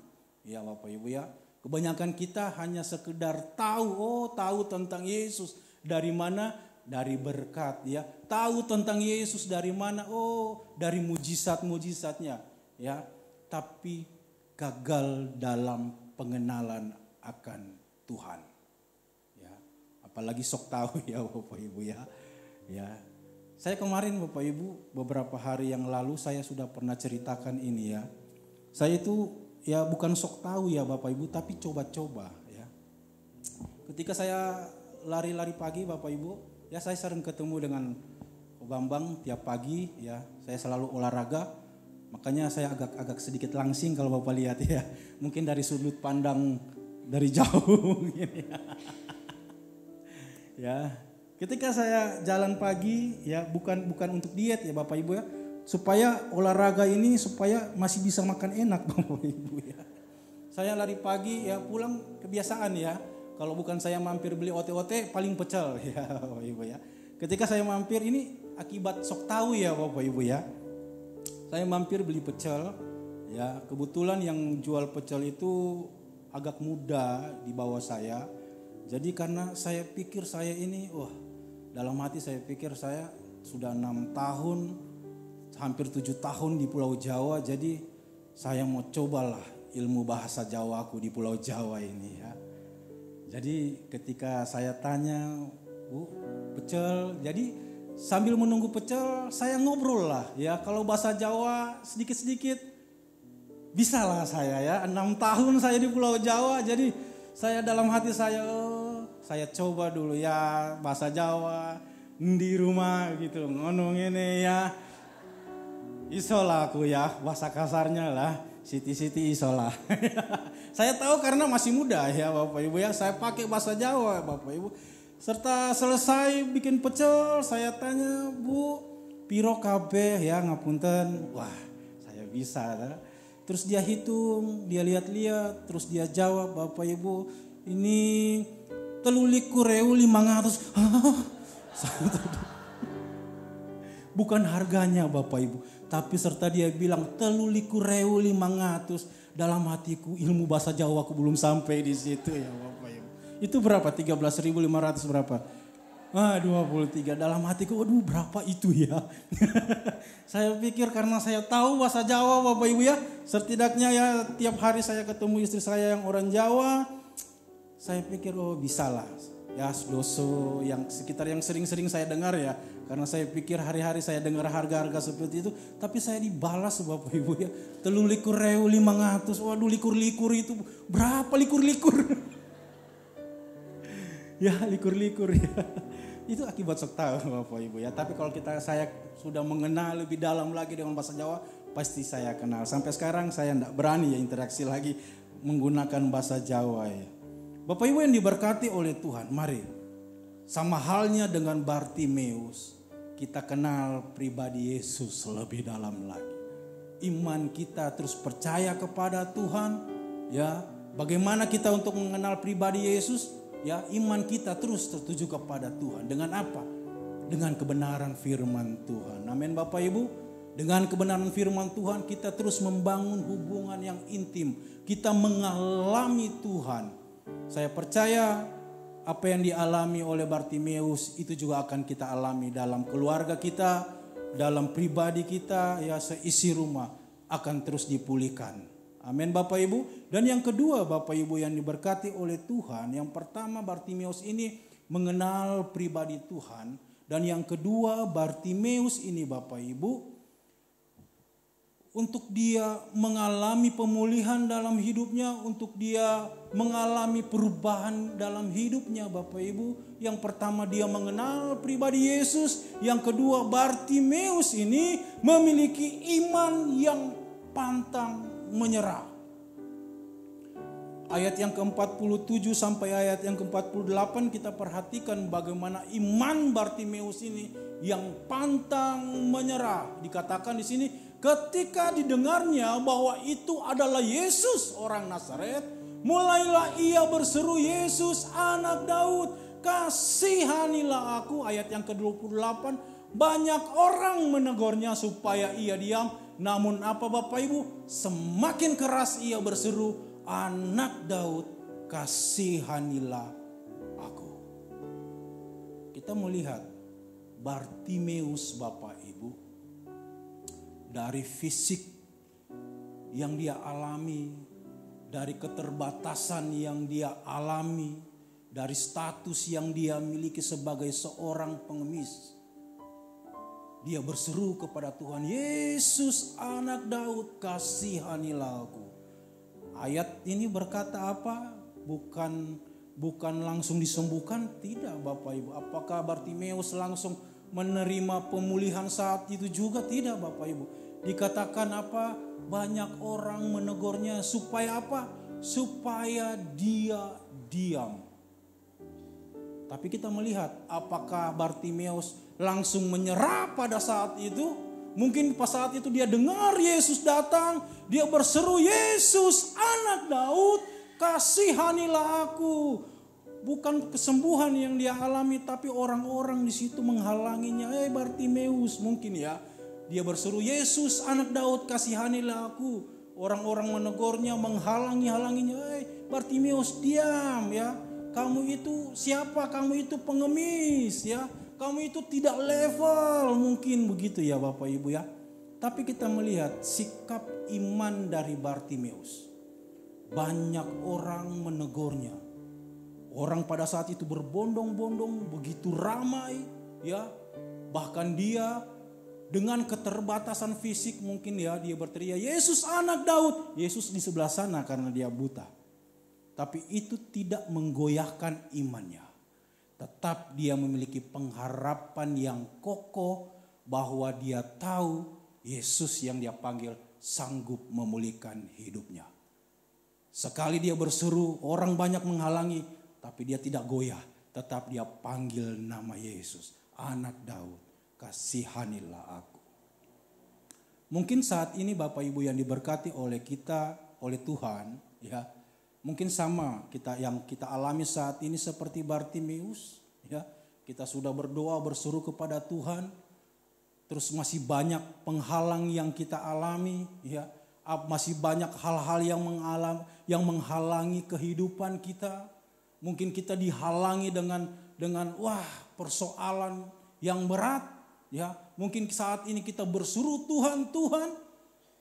Ya Bapak Ibu ya, kebanyakan kita hanya sekedar tahu, tahu tentang Yesus. Dari mana? Dari berkat ya. Tahu tentang Yesus dari mana? Dari mujizat-mujizatnya ya. Tapi gagal dalam pengenalan akan Tuhan. Ya, apalagi sok tahu ya Bapak Ibu ya. Ya. Saya kemarin Bapak Ibu beberapa hari yang lalu saya sudah pernah ceritakan ini ya. Saya itu ya bukan sok tahu ya Bapak Ibu, tapi coba-coba ya. Ketika saya lari-lari pagi Bapak Ibu, ya saya sering ketemu dengan Bambang tiap pagi ya. Saya selalu olahraga, makanya saya agak sedikit langsing kalau Bapak lihat ya. Mungkin dari sudut pandang dari jauh gini ya. Ya, ketika saya jalan pagi ya bukan untuk diet ya Bapak Ibu ya, supaya olahraga ini supaya masih bisa makan enak Bapak Ibu ya. Saya lari pagi ya, pulang kebiasaan ya. Kalau bukan saya mampir beli ote-ote paling pecel ya Bapak Ibu ya. Ketika saya mampir ini akibat sok tahu ya Bapak Ibu ya. Saya mampir beli pecel ya, kebetulan yang jual pecel itu agak muda di bawah saya. Jadi karena saya pikir saya ini dalam hati saya pikir saya sudah 6 tahun hampir 7 tahun di Pulau Jawa, jadi saya mau cobalah ilmu bahasa Jawa aku di Pulau Jawa ini ya. Jadi ketika saya tanya, Bu, pecel, jadi sambil menunggu pecel saya ngobrol lah ya. Kalau bahasa Jawa sedikit-sedikit bisa lah saya ya. 6 tahun saya di Pulau Jawa, jadi saya dalam hati saya coba dulu ya bahasa Jawa di rumah gitu. Ngono ngene ya. Isolah aku ya, bahasa kasarnya lah. Siti-siti isolah. Saya tahu karena masih muda ya Bapak Ibu ya. Saya pakai bahasa Jawa Bapak Ibu. Serta selesai bikin pecel, saya tanya, Bu, piro kabeh ya ngapunten. Wah, saya bisa. Terus dia hitung, dia lihat-lihat, terus dia jawab, Bapak Ibu, ini 33.500. Bukan harganya Bapak Ibu, tapi serta dia bilang 33.500. Dalam hatiku ilmu bahasa Jawa aku belum sampai di situ ya Bapak Ibu. Itu berapa? 13.500 berapa? 23. Dalam hatiku, aduh berapa itu ya? Saya pikir karena saya tahu bahasa Jawa Bapak Ibu ya. Setidaknya ya tiap hari saya ketemu istri saya yang orang Jawa. Saya pikir bisa lah. Ya doso yang sekitar yang sering-sering saya dengar ya. Karena saya pikir hari-hari saya dengar harga-harga seperti itu. Tapi saya dibalas Bapak Ibu ya. 33.500. Waduh likur-likur itu. Berapa likur-likur? Ya likur-likur ya. Itu akibat sok tahu Bapak Ibu ya. Tapi kalau saya sudah mengenal lebih dalam lagi dengan bahasa Jawa, pasti saya kenal. Sampai sekarang saya tidak berani ya interaksi lagi menggunakan bahasa Jawa ya. Bapak Ibu yang diberkati oleh Tuhan, mari sama halnya dengan Bartimeus, kita kenal pribadi Yesus lebih dalam lagi. Iman kita terus percaya kepada Tuhan ya. Bagaimana kita untuk mengenal pribadi Yesus? Ya, iman kita terus tertuju kepada Tuhan. Dengan apa? Dengan kebenaran firman Tuhan. Amin Bapak Ibu. Dengan kebenaran firman Tuhan kita terus membangun hubungan yang intim. Kita mengalami Tuhan. Saya percaya apa yang dialami oleh Bartimeus itu juga akan kita alami dalam keluarga kita, dalam pribadi kita, ya seisi rumah akan terus dipulihkan. Amin Bapak Ibu. Dan yang kedua Bapak Ibu yang diberkati oleh Tuhan. Yang pertama Bartimeus ini mengenal pribadi Tuhan. Dan yang kedua Bartimeus ini Bapak Ibu, untuk dia mengalami pemulihan dalam hidupnya, untuk dia mengalami perubahan dalam hidupnya Bapak Ibu. Yang pertama dia mengenal pribadi Yesus. Yang kedua Bartimeus ini memiliki iman yang pantang menyerah. Ayat yang ke-47 sampai ayat yang ke-48 kita perhatikan bagaimana iman Bartimeus ini yang pantang menyerah. Dikatakan di sini ketika didengarnya bahwa itu adalah Yesus orang Nazaret, mulailah ia berseru, Yesus anak Daud, kasihanilah aku. Ayat yang ke-28, banyak orang menegurnya supaya ia diam. Namun apa Bapak Ibu? Semakin keras ia berseru, anak Daud, kasihanilah aku. Kita melihat Bartimeus Bapak Ibu, dari fisik yang dia alami, dari keterbatasan yang dia alami, dari status yang dia miliki sebagai seorang pengemis. Dia berseru kepada Tuhan, Yesus anak Daud, kasihanilah aku. Ayat ini berkata apa? Bukan langsung disembuhkan, tidak Bapak Ibu. Apakah Bartimeus langsung menerima pemulihan saat itu juga? Tidak Bapak Ibu. Dikatakan apa? Banyak orang menegurnya supaya apa? Supaya dia diam. Tapi kita melihat apakah Bartimeus langsung menyerah pada saat itu? Mungkin pas saat itu dia dengar Yesus datang, dia berseru, Yesus anak Daud, kasihanilah aku. Bukan kesembuhan yang dia alami, tapi orang-orang di situ menghalanginya. Bartimeus mungkin ya, dia berseru, Yesus anak Daud, kasihanilah aku. Orang-orang menegurnya, menghalanginya. Bartimeus diam ya. Kamu itu siapa? Kamu itu pengemis ya. Kamu itu tidak level, mungkin begitu ya Bapak Ibu ya. Tapi kita melihat sikap iman dari Bartimeus. Banyak orang menegurnya. Orang pada saat itu berbondong-bondong, begitu ramai ya. Bahkan dia dengan keterbatasan fisik mungkin ya, dia berteriak, Yesus anak Daud. Yesus di sebelah sana karena dia buta. Tapi itu tidak menggoyahkan imannya. Tetap dia memiliki pengharapan yang kokoh bahwa dia tahu Yesus yang dia panggil sanggup memulihkan hidupnya. Sekali dia berseru, orang banyak menghalangi, tapi dia tidak goyah. Tetap dia panggil nama Yesus, anak Daud, kasihanilah aku. Mungkin saat ini Bapak Ibu yang diberkati oleh kita, oleh Tuhan ya. Mungkin sama yang kita alami saat ini seperti Bartimeus ya. Kita sudah berdoa, berseru kepada Tuhan. Terus masih banyak penghalang yang kita alami ya. Masih banyak hal-hal yang menghalangi kehidupan kita. Mungkin kita dihalangi dengan persoalan yang berat ya. Mungkin saat ini kita berseru Tuhan,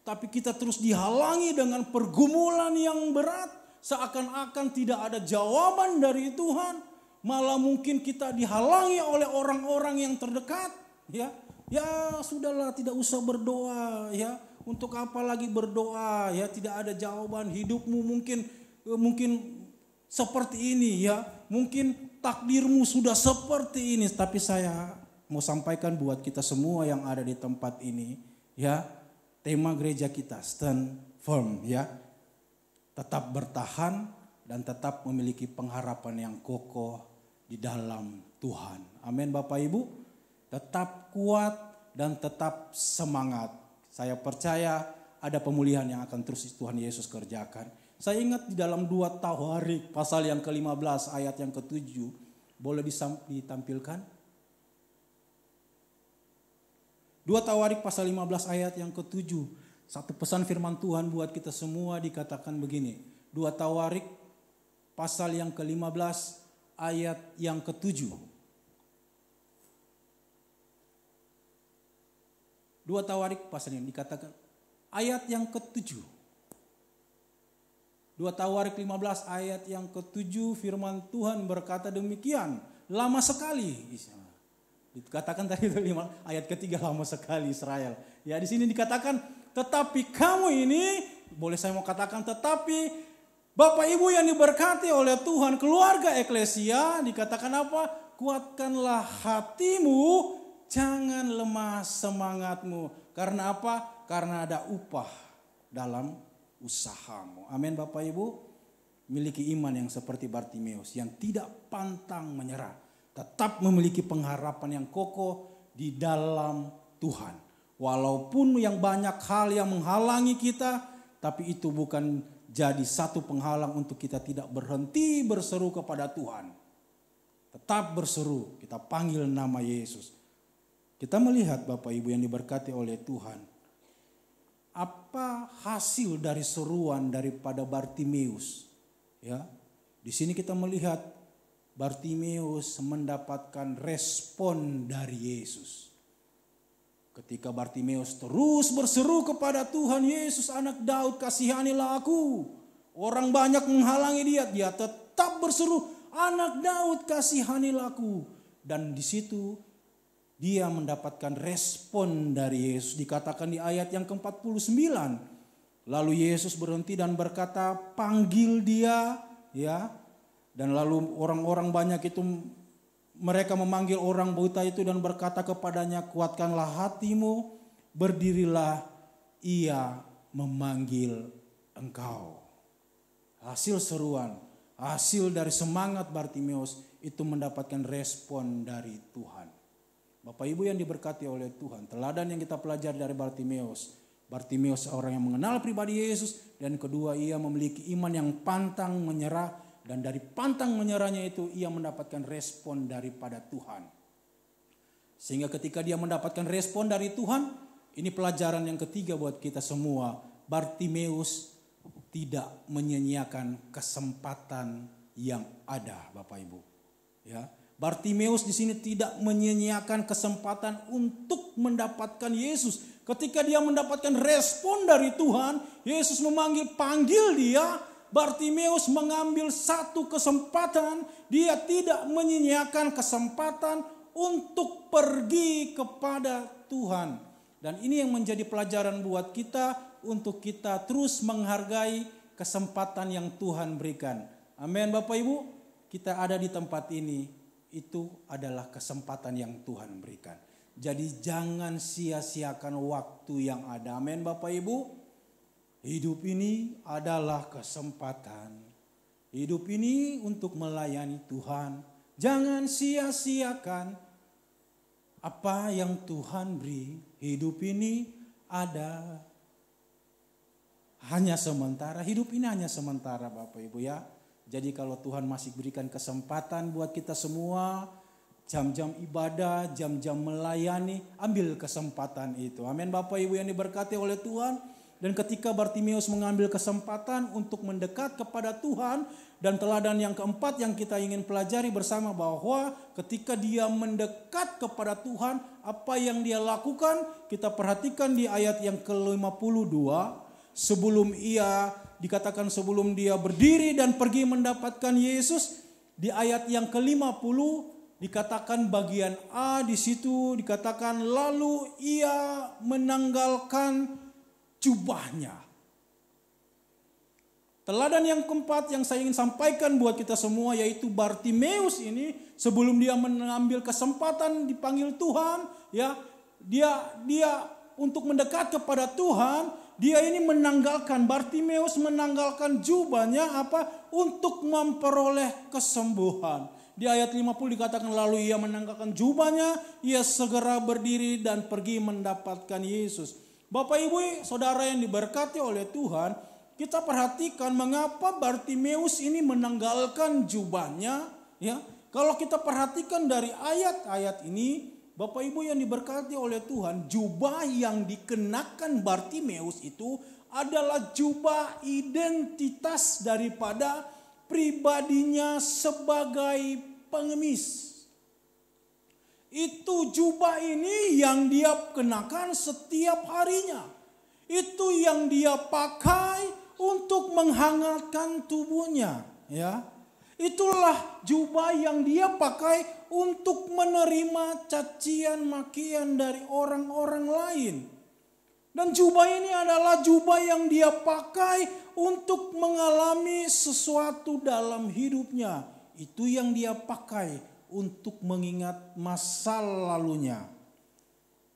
tapi kita terus dihalangi dengan pergumulan yang berat. Seakan-akan tidak ada jawaban dari Tuhan. Malah mungkin kita dihalangi oleh orang-orang yang terdekat. Ya sudahlah, tidak usah berdoa ya. Untuk apa lagi berdoa ya, tidak ada jawaban. Hidupmu mungkin seperti ini ya. Mungkin takdirmu sudah seperti ini. Tapi saya mau sampaikan buat kita semua yang ada di tempat ini ya. Tema gereja kita, stand firm ya. Tetap bertahan dan tetap memiliki pengharapan yang kokoh di dalam Tuhan. Amin Bapak Ibu. Tetap kuat dan tetap semangat. Saya percaya ada pemulihan yang akan terus Tuhan Yesus kerjakan. Saya ingat di dalam 2 Tawarik pasal yang ke-15 ayat yang ke-7. Boleh ditampilkan? 2 Tawarik pasal 15 ayat yang ke-7. Satu pesan firman Tuhan buat kita semua dikatakan begini. 2 Tawarik pasal yang ke-15 ayat yang ke-7. 2 Tawarik pasal yang dikatakan ayat yang ke-7. 2 Tawarik 15 ayat yang ke-7 firman Tuhan berkata demikian. Lama sekali. Dikatakan tadi itu ayat ketiga, lama sekali Israel. Ya di sini dikatakan tetapi kamu ini, boleh saya mau katakan tetapi Bapak Ibu yang diberkati oleh Tuhan, keluarga eklesia, dikatakan apa? Kuatkanlah hatimu, jangan lemah semangatmu. Karena apa? Karena ada upah dalam usahamu. Amin Bapak Ibu. Miliki iman yang seperti Bartimeus, yang tidak pantang menyerah. Tetap memiliki pengharapan yang kokoh di dalam Tuhan. Walaupun yang banyak hal yang menghalangi kita, tapi itu bukan jadi satu penghalang untuk kita tidak berhenti berseru kepada Tuhan. Tetap berseru, kita panggil nama Yesus. Kita melihat Bapak Ibu yang diberkati oleh Tuhan. Apa hasil dari seruan daripada Bartimeus? Ya, di sini kita melihat Bartimeus mendapatkan respon dari Yesus. Ketika Bartimeus terus berseru kepada Tuhan, Yesus anak Daud kasihanilah aku. Orang banyak menghalangi dia tetap berseru, anak Daud kasihanilah aku. Dan di situ dia mendapatkan respon dari Yesus. Dikatakan di ayat yang ke-49. Lalu Yesus berhenti dan berkata, panggil dia, ya. Dan lalu orang-orang banyak itu, mereka memanggil orang buta itu dan berkata kepadanya, kuatkanlah hatimu, berdirilah, ia memanggil engkau. Hasil seruan, hasil dari semangat Bartimeus itu mendapatkan respon dari Tuhan. Bapak Ibu yang diberkati oleh Tuhan, teladan yang kita pelajari dari Bartimeus. Bartimeus orang yang mengenal pribadi Yesus, dan kedua ia memiliki iman yang pantang menyerah. Dan dari pantang menyerahnya itu ia mendapatkan respon daripada Tuhan. Sehingga ketika dia mendapatkan respon dari Tuhan, ini pelajaran yang ketiga buat kita semua. Bartimeus tidak menyia-nyiakan kesempatan yang ada, Bapak Ibu. Ya, Bartimeus di sini tidak menyia-nyiakan kesempatan untuk mendapatkan Yesus. Ketika dia mendapatkan respon dari Tuhan, Yesus panggil dia. Bartimeus mengambil satu kesempatan, dia tidak menyia-nyiakan kesempatan untuk pergi kepada Tuhan. Dan ini yang menjadi pelajaran buat kita untuk kita terus menghargai kesempatan yang Tuhan berikan. Amin Bapak Ibu, kita ada di tempat ini, itu adalah kesempatan yang Tuhan berikan. Jadi jangan sia-siakan waktu yang ada. Amin Bapak Ibu. Hidup ini adalah kesempatan. Hidup ini untuk melayani Tuhan. Jangan sia-siakan apa yang Tuhan beri. Hidup ini ada hanya sementara. Hidup ini hanya sementara Bapak Ibu ya. Jadi kalau Tuhan masih berikan kesempatan buat kita semua, jam-jam ibadah, jam-jam melayani, ambil kesempatan itu. Amin Bapak Ibu yang diberkati oleh Tuhan. Dan ketika Bartimeus mengambil kesempatan untuk mendekat kepada Tuhan, dan teladan yang keempat yang kita ingin pelajari bersama bahwa ketika dia mendekat kepada Tuhan, apa yang dia lakukan? Kita perhatikan di ayat yang ke-52, sebelum dia berdiri dan pergi mendapatkan Yesus, di ayat yang ke-50 dikatakan bagian A di situ dikatakan lalu ia menanggalkan jubahnya. Teladan yang keempat yang saya ingin sampaikan buat kita semua yaitu Bartimeus ini sebelum dia mengambil kesempatan dipanggil Tuhan, ya, dia untuk mendekat kepada Tuhan, dia ini Bartimeus menanggalkan jubahnya untuk memperoleh kesembuhan. Di ayat 50 dikatakan lalu ia menanggalkan jubahnya, ia segera berdiri dan pergi mendapatkan Yesus. Bapak Ibu, saudara yang diberkati oleh Tuhan, kita perhatikan mengapa Bartimeus ini menanggalkan jubahnya. Ya, kalau kita perhatikan dari ayat-ayat ini, Bapak Ibu yang diberkati oleh Tuhan, jubah yang dikenakan Bartimeus itu adalah jubah identitas daripada pribadinya sebagai pengemis. Itu jubah ini yang dia kenakan setiap harinya. Itu yang dia pakai untuk menghangatkan tubuhnya, ya. Itulah jubah yang dia pakai untuk menerima cacian makian dari orang-orang lain. Dan jubah ini adalah jubah yang dia pakai untuk mengalami sesuatu dalam hidupnya. Itu yang dia pakai untuk mengingat masa lalunya.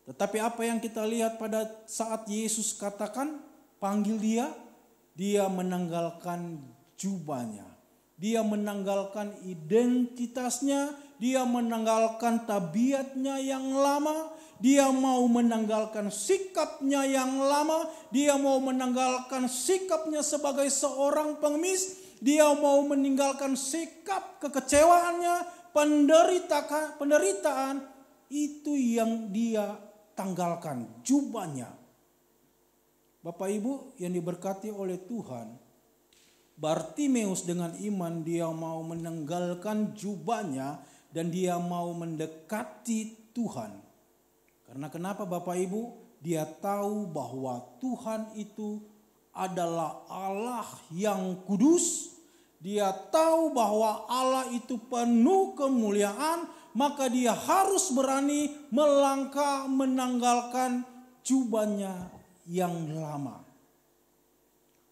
Tetapi apa yang kita lihat pada saat Yesus katakan panggil dia menanggalkan jubahnya. Dia menanggalkan identitasnya, dia menanggalkan tabiatnya yang lama, dia mau menanggalkan sikapnya yang lama, dia mau menanggalkan sikapnya sebagai seorang pengemis, dia mau meninggalkan sikap kekecewaannya, penderitaan, itu yang dia tanggalkan, jubahnya. Bapak Ibu yang diberkati oleh Tuhan, Bartimeus dengan iman dia mau menanggalkan jubahnya dan dia mau mendekati Tuhan. Karena kenapa Bapak Ibu? Dia tahu bahwa Tuhan itu adalah Allah yang kudus. Dia tahu bahwa Allah itu penuh kemuliaan, maka dia harus berani melangkah menanggalkan jubahnya yang lama.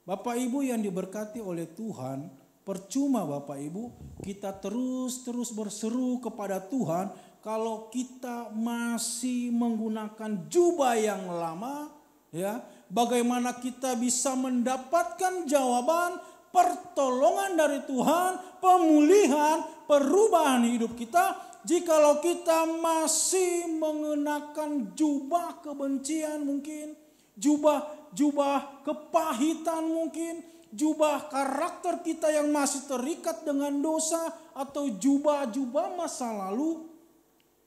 Bapak Ibu yang diberkati oleh Tuhan, percuma Bapak Ibu kita terus berseru kepada Tuhan kalau kita masih menggunakan jubah yang lama, ya. Bagaimana kita bisa mendapatkan jawaban, pertolongan dari Tuhan, pemulihan, perubahan hidup kita jikalau kita masih mengenakan jubah kebencian mungkin, jubah kepahitan mungkin, jubah karakter kita yang masih terikat dengan dosa atau jubah masa lalu.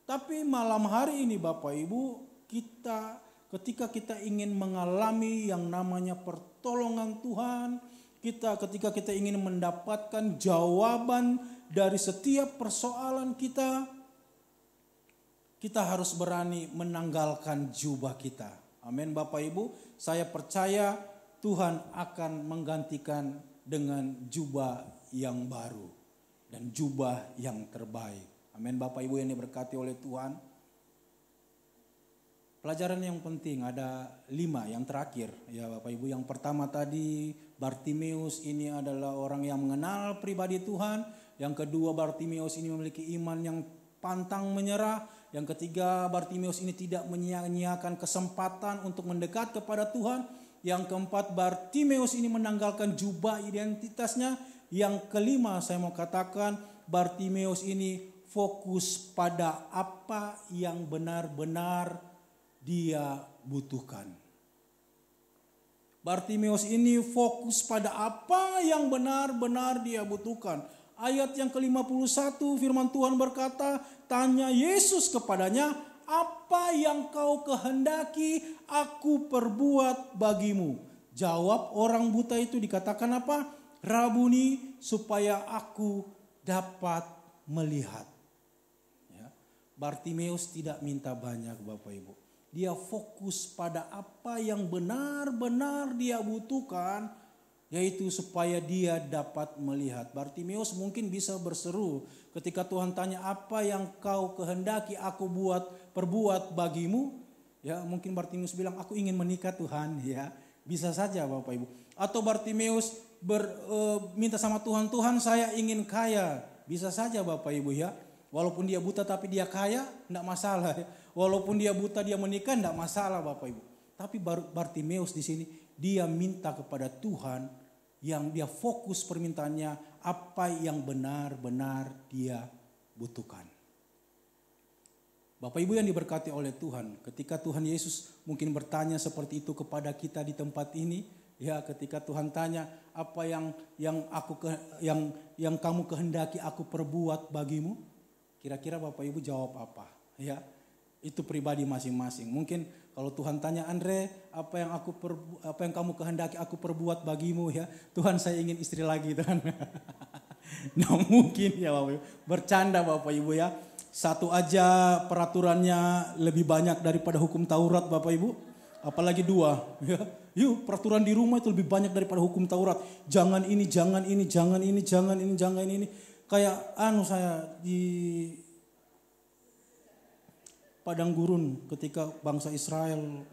Tapi malam hari ini Bapak Ibu, ketika kita ingin mengalami yang namanya pertolongan Tuhan, ketika kita ingin mendapatkan jawaban dari setiap persoalan kita harus berani menanggalkan jubah kita. Amin Bapak Ibu, saya percaya Tuhan akan menggantikan dengan jubah yang baru dan jubah yang terbaik. Amin Bapak Ibu yang diberkati oleh Tuhan. Pelajaran yang penting ada 5 yang terakhir ya Bapak Ibu. Yang pertama tadi Bartimeus ini adalah orang yang mengenal pribadi Tuhan. Yang kedua Bartimeus ini memiliki iman yang pantang menyerah. Yang ketiga Bartimeus ini tidak menyia-nyiakan kesempatan untuk mendekat kepada Tuhan. Yang keempat Bartimeus ini menanggalkan jubah identitasnya. Yang kelima saya mau katakan Bartimeus ini fokus pada apa yang benar-benar dia butuhkan. Bartimeus ini fokus pada apa yang benar-benar dia butuhkan. Ayat yang ke-51 firman Tuhan berkata, tanya Yesus kepadanya, apa yang kau kehendaki aku perbuat bagimu? Jawab orang buta itu dikatakan apa? Rabuni, supaya aku dapat melihat. Ya. Bartimeus tidak minta banyak Bapak Ibu. Dia fokus pada apa yang benar-benar dia butuhkan, yaitu supaya dia dapat melihat. Bartimeus mungkin bisa berseru ketika Tuhan tanya apa yang kau kehendaki aku perbuat bagimu. Ya, mungkin Bartimeus bilang aku ingin menikah Tuhan, ya. Bisa saja Bapak Ibu. Atau Bartimeus minta sama Tuhan, Tuhan saya ingin kaya. Bisa saja Bapak Ibu ya. Walaupun dia buta tapi dia kaya, enggak masalah ya. Walaupun dia buta dia menikah, enggak masalah Bapak Ibu. Tapi Bartimeus di sini dia minta kepada Tuhan yang dia fokus permintaannya apa yang benar-benar dia butuhkan. Bapak Ibu yang diberkati oleh Tuhan, ketika Tuhan Yesus mungkin bertanya seperti itu kepada kita di tempat ini, ya ketika Tuhan tanya apa yang kamu kehendaki aku perbuat bagimu, kira-kira Bapak Ibu jawab apa? Ya, itu pribadi masing-masing. Mungkin kalau Tuhan tanya Andre, apa yang kamu kehendaki aku perbuat bagimu ya? Tuhan saya ingin istri lagi Tuhan. Nah mungkin ya Bapak Ibu. Bercanda Bapak Ibu ya. Satu aja peraturannya lebih banyak daripada hukum Taurat Bapak Ibu. Apalagi 2 ya. Yuk peraturan di rumah itu lebih banyak daripada hukum Taurat. Jangan ini, jangan ini, jangan ini, jangan ini, jangan ini. Kayak saya di padang gurun ketika bangsa Israel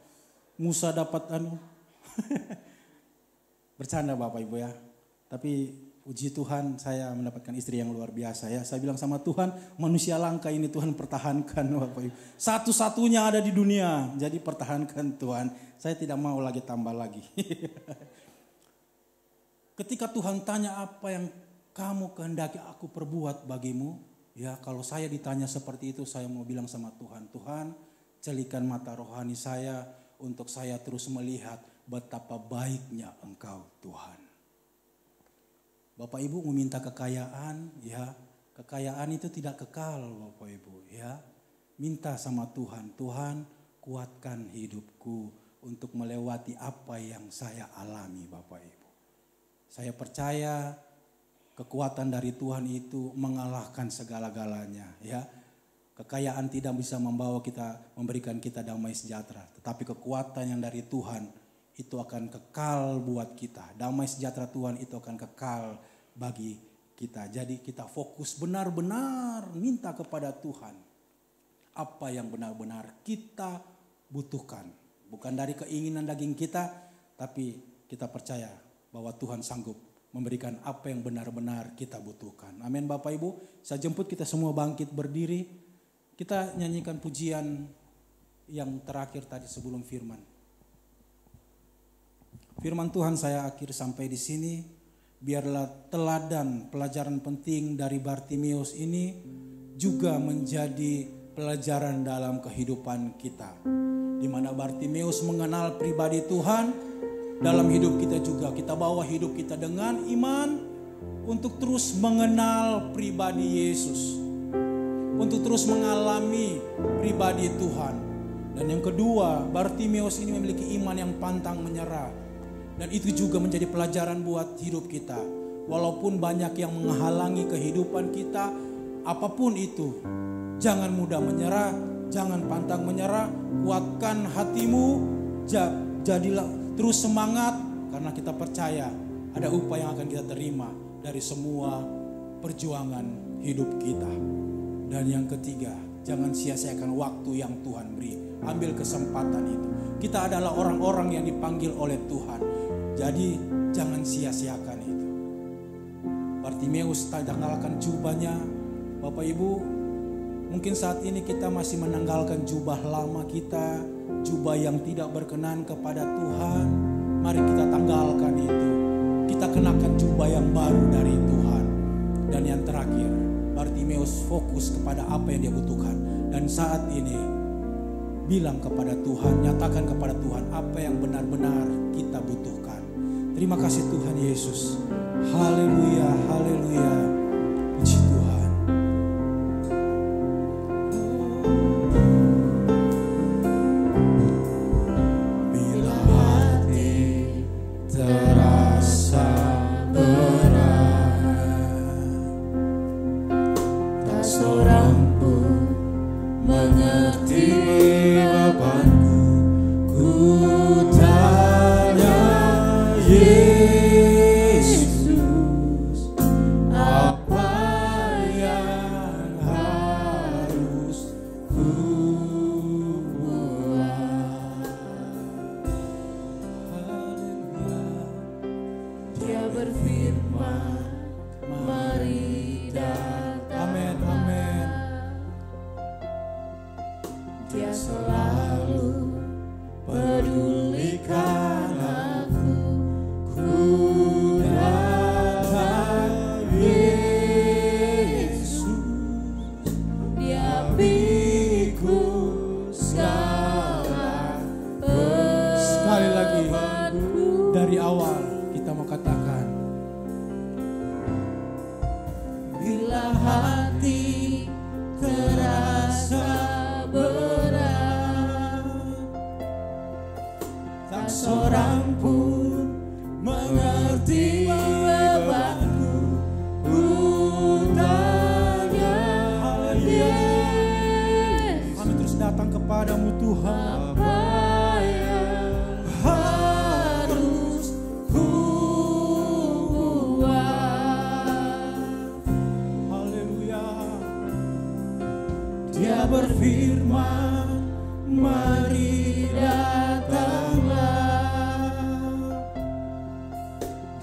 Musa dapat bercanda Bapak Ibu ya. Tapi puji Tuhan saya mendapatkan istri yang luar biasa ya. Saya bilang sama Tuhan, manusia langka ini Tuhan pertahankan Bapak Ibu. Satu-satunya ada di dunia. Jadi pertahankan Tuhan. Saya tidak mau lagi tambah lagi. Ketika Tuhan tanya apa yang kamu kehendaki aku perbuat bagimu, ya kalau saya ditanya seperti itu saya mau bilang sama Tuhan, Tuhan celikan mata rohani saya untuk saya terus melihat betapa baiknya Engkau Tuhan. Bapak Ibu meminta kekayaan, ya kekayaan itu tidak kekal Bapak Ibu ya. Minta sama Tuhan, Tuhan kuatkan hidupku untuk melewati apa yang saya alami Bapak Ibu. Saya percaya kekuatan dari Tuhan itu mengalahkan segala-galanya ya. Kekayaan tidak bisa membawa kita, memberikan kita damai sejahtera. Tetapi kekuatan yang dari Tuhan itu akan kekal buat kita. Damai sejahtera Tuhan itu akan kekal bagi kita. Jadi kita fokus benar-benar minta kepada Tuhan apa yang benar-benar kita butuhkan. Bukan dari keinginan daging kita, tapi kita percaya bahwa Tuhan sanggup memberikan apa yang benar-benar kita butuhkan. Amin Bapak Ibu. Saya jemput kita semua bangkit berdiri. Kita nyanyikan pujian yang terakhir tadi sebelum firman. Firman Tuhan saya akhir sampai di sini. Biarlah teladan pelajaran penting dari Bartimeus ini juga menjadi pelajaran dalam kehidupan kita. Di mana Bartimeus mengenal pribadi Tuhan, dalam hidup kita juga kita bawa hidup kita dengan iman untuk terus mengenal pribadi Yesus. Untuk terus mengalami pribadi Tuhan. Dan yang kedua, Bartimeus ini memiliki iman yang pantang menyerah. Dan itu juga menjadi pelajaran buat hidup kita. Walaupun banyak yang menghalangi kehidupan kita, apapun itu, jangan mudah menyerah, jangan pantang menyerah, kuatkan hatimu, jadilah terus semangat, karena kita percaya ada upah yang akan kita terima dari semua perjuangan hidup kita. Dan yang ketiga, jangan sia-siakan waktu yang Tuhan beri. Ambil kesempatan itu. Kita adalah orang-orang yang dipanggil oleh Tuhan. Jadi jangan sia-siakan itu. Bartimeus tanggalkan jubahnya. Bapak Ibu, mungkin saat ini kita masih menanggalkan jubah lama kita, jubah yang tidak berkenan kepada Tuhan. Mari kita tanggalkan itu. Kita kenakan jubah yang baru dari Tuhan. Dan yang terakhir, Bartimeus fokus kepada apa yang dia butuhkan. Dan saat ini bilang kepada Tuhan, nyatakan kepada Tuhan apa yang benar-benar kita butuhkan. Terima kasih Tuhan Yesus. Haleluya, haleluya. Puji Tuhan. Bila hati terasa seorang pun mengerti bebanku, ku tanya Yesus, apa yang harus ku buat? Dia berfirman, mari datang. Amin, amin. Dia selalu pedulikan aku, ku datang Yesus. Dia pikul segala bebanku. Sekali lagi dari awal kita mau katakan, bila hati terasa berat, tak seorang pun mengerti bebanku, ku tanya Yesus. Kami terus datang kepadamu Tuhan. Apa yang harus ku buat? Haleluya. Dia berfirman, mari datanglah.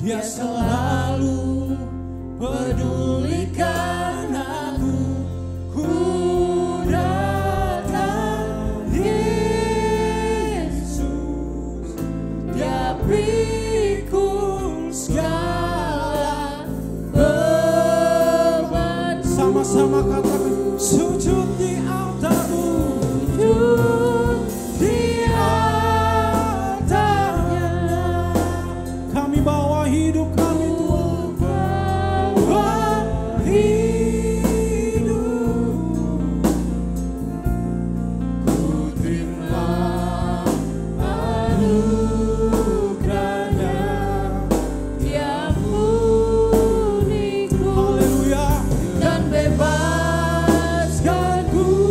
Dia selalu pedulikan aku, ku datang Yesus. Dia pikul segala beban. Sama-sama katakan, sujud di altarmu, sujud di altarnya. Kami bawa hidup kami Tuhan, bawa hidup. Ku terima anugerahnya, Dia ampuniku, haleluya, dan bebaskanku.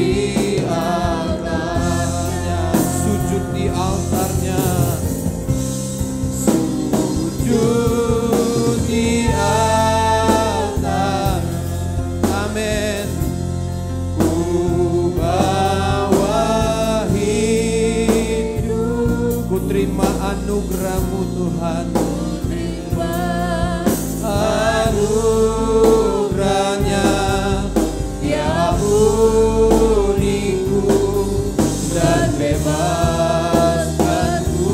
di altarnya, sujud di altarnya, sujud di altar. Amin. Ku bawa hidup, ku terima anugerah-Mu Tuhan, anugerahnya Dia uniku dan bebaskanku.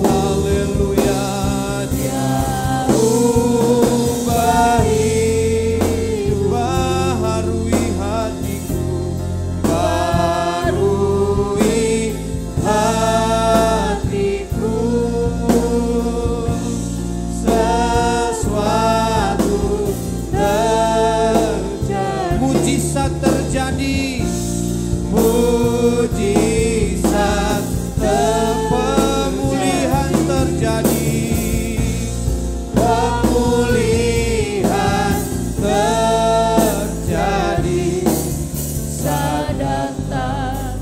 Haleluya. Dia ubah hidup, baharui hatiku, baharui hatiku. Sesuatu terjadi, mujizat terjadi, mujizat pemulihan terjadi, pemulihan terjadi. Saat datang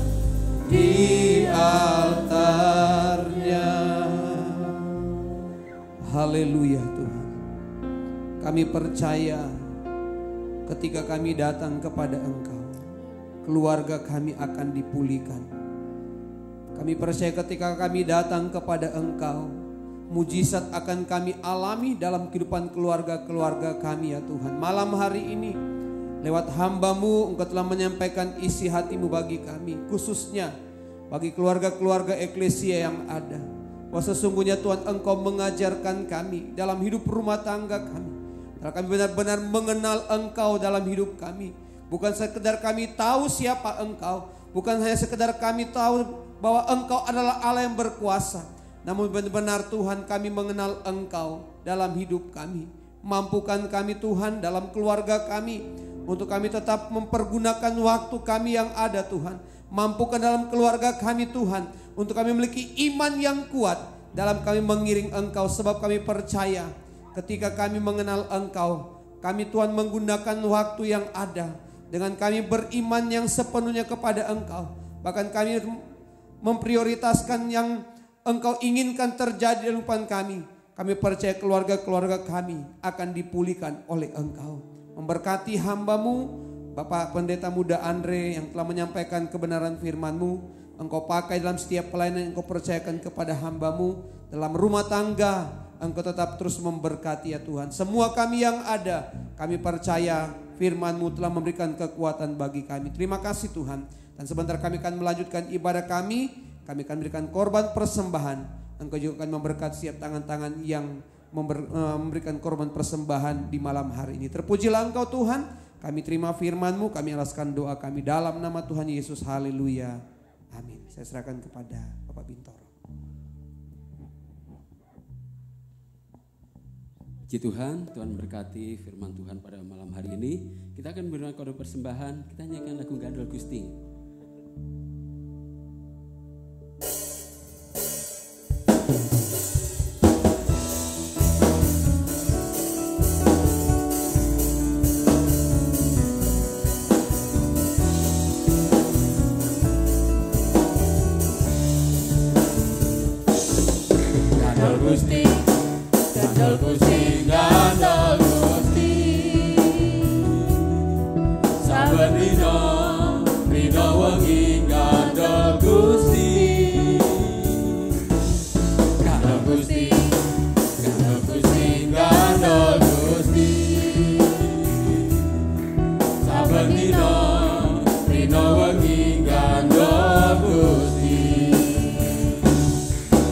di altarnya. Haleluya Tuhan. Kami percaya ketika kami datang kepada Engkau, keluarga kami akan dipulihkan. Kami percaya ketika kami datang kepada Engkau, mujizat akan kami alami dalam kehidupan keluarga-keluarga kami ya Tuhan. Malam hari ini lewat hamba-Mu Engkau telah menyampaikan isi hati-Mu bagi kami, khususnya bagi keluarga-keluarga eklesia yang ada. Bahwa sesungguhnya Tuhan Engkau mengajarkan kami dalam hidup rumah tangga kami. Kami benar-benar mengenal Engkau dalam hidup kami. Bukan sekedar kami tahu siapa Engkau, bukan hanya sekedar kami tahu bahwa Engkau adalah Allah yang berkuasa, namun benar-benar Tuhan kami mengenal Engkau dalam hidup kami. Mampukan kami Tuhan dalam keluarga kami, untuk kami tetap mempergunakan waktu kami yang ada Tuhan. Mampukan dalam keluarga kami Tuhan, untuk kami memiliki iman yang kuat dalam kami mengiring Engkau, sebab kami percaya ketika kami mengenal Engkau, kami Tuhan menggunakan waktu yang ada dengan kami beriman yang sepenuhnya kepada Engkau. Bahkan kami memprioritaskan yang Engkau inginkan terjadi dalam kehidupan kami. Kami percaya keluarga-keluarga kami akan dipulihkan oleh Engkau. Memberkati hamba-Mu, Bapak Pendeta Muda Andre yang telah menyampaikan kebenaran firman-Mu. Engkau pakai dalam setiap pelayanan yang Engkau percayakan kepada hamba-Mu. Dalam rumah tangga, Engkau tetap terus memberkati ya Tuhan. Semua kami yang ada, kami percaya firman-Mu telah memberikan kekuatan bagi kami. Terima kasih Tuhan. Dan sebentar kami akan melanjutkan ibadah kami akan berikan korban persembahan. Engkau juga akan memberkati setiap tangan-tangan yang memberikan korban persembahan di malam hari ini. Terpujilah Engkau Tuhan. Kami terima firman-Mu, kami alaskan doa kami dalam nama Tuhan Yesus. Haleluya. Amin. Saya serahkan kepada Bapak Bintoro. Puji Tuhan, Tuhan berkati firman Tuhan pada malam hari ini. Kita akan memberikan kode persembahan, kita nyanyikan lagu Gandol Gusti. Gandol Gusti, Gandol Gusti, Gandol Gusti. Saben dina rina wengi Gandol Gusti. Gandol Gusti, Gandol Gusti, Gandol Gusti. Saben dina rina wengi Gandol Gusti.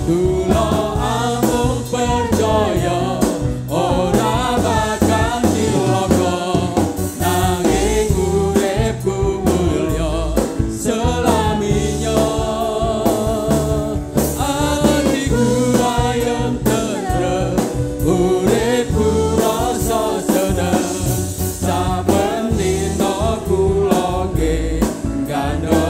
Kula amung percaya ora bakal cilaka, nanging uripku mulya selaminya. Atiku ayem tentrem, uripku rasa seneng, saben dina kula nggih gandol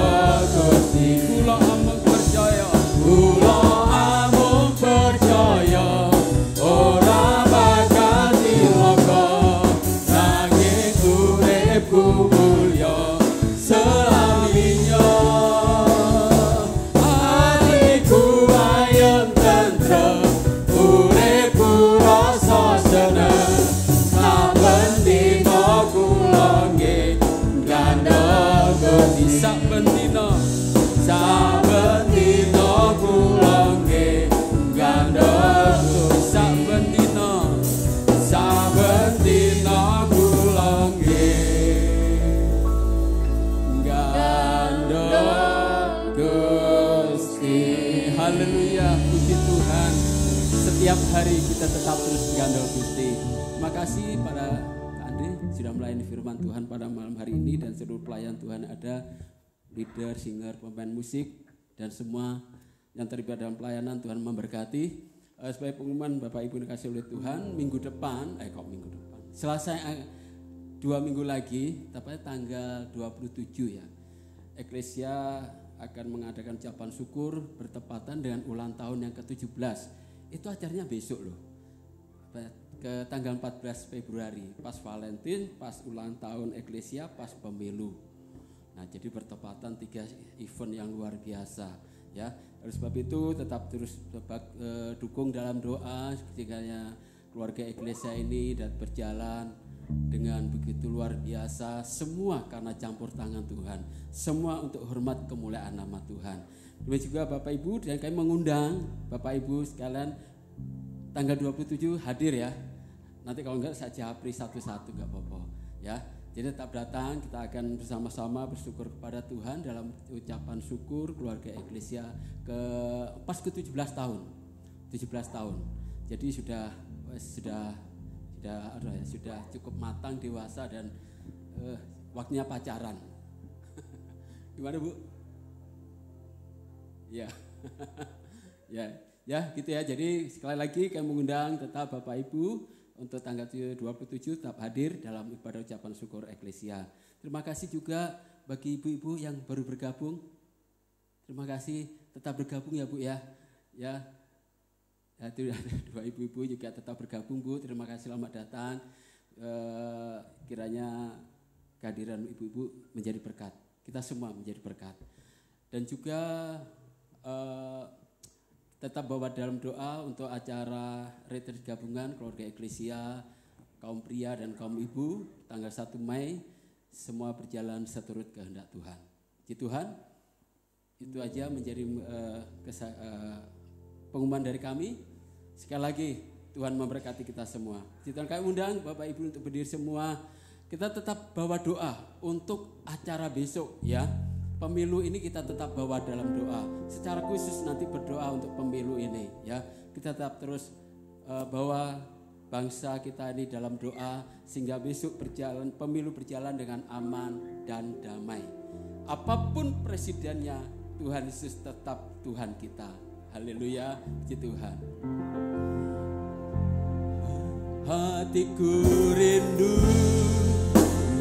saben dina kula nggih gandeng saben dina kula nggih gandeng Gusti. Haleluya, puji Tuhan. Setiap hari kita tetap terus gandeng Gusti. Terima kasih pada Andi sudah melayani firman Tuhan pada malam hari ini, dan seluruh pelayan Tuhan ada, leader, singer, pemain musik, dan semua yang terlibat dalam pelayanan. Tuhan memberkati. Sebagai pengumuman Bapak Ibu dikasih oleh Tuhan, minggu depan, Selasa 2 minggu lagi, tepatnya tanggal 27 ya, Eklesia akan mengadakan ucapan syukur bertepatan dengan ulang tahun yang ke-17. Itu acaranya besok loh, ke tanggal 14 Februari, pas Valentine, pas ulang tahun Eklesia, pas pemilu. Nah, jadi bertepatan 3 event yang luar biasa ya. Oleh sebab itu tetap terus dukung dalam doa sekiranya keluarga Eklesia ini dan berjalan dengan begitu luar biasa, semua karena campur tangan Tuhan, semua untuk hormat kemuliaan nama Tuhan. Demikian juga Bapak Ibu, dan kami mengundang Bapak Ibu sekalian tanggal 27 hadir ya. Nanti kalau enggak saya japri satu-satu enggak apa-apa ya. Jadi tetap datang, kita akan bersama-sama bersyukur kepada Tuhan dalam ucapan syukur keluarga Eklesia pas ke 17 tahun. 17 tahun. Jadi sudah cukup matang, dewasa, dan waktunya pacaran. Gimana Bu? Ya. Ya gitu ya. Jadi sekali lagi kami mengundang tetap Bapak Ibu untuk tanggal 27 tetap hadir dalam ibadah ucapan syukur Eklesia. Terima kasih juga bagi ibu-ibu yang baru bergabung. Terima kasih, tetap bergabung ya Bu ya. Ya itu ada 2 ibu-ibu juga tetap bergabung Bu. Terima kasih, selamat datang. Kiranya kehadiran ibu-ibu menjadi berkat. Kita semua menjadi berkat. Dan juga tetap bawa dalam doa untuk acara retreat gabungan keluarga Eklesia, kaum pria dan kaum ibu, tanggal 1 Mei, semua berjalan seturut kehendak Tuhan. Puji Tuhan, itu aja menjadi pengumuman dari kami. Sekali lagi, Tuhan memberkati kita semua. Puji Tuhan, kami undang Bapak Ibu untuk berdiri semua. Kita tetap bawa doa untuk acara besok ya. Pemilu ini kita tetap bawa dalam doa. Secara khusus nanti berdoa untuk pemilu ini ya. Kita tetap terus bawa bangsa kita ini dalam doa sehingga besok pemilu berjalan dengan aman dan damai. Apapun presidennya, Tuhan Yesus tetap Tuhan kita. Haleluya, puji Tuhan. Hatiku rindu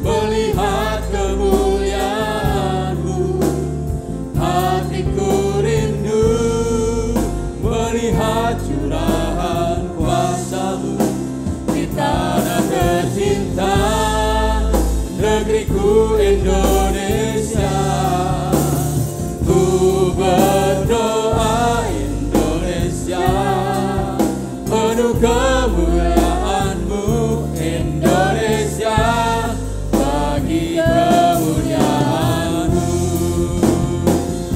melihat kemuliaan-Mu. Hatiku rindu melihat curahan kuasa-Mu di tanah tercinta, negeriku Indonesia. Ku berdoa Indonesia penuh kemuliaan-Mu, Indonesia bagi kemuliaan-Mu.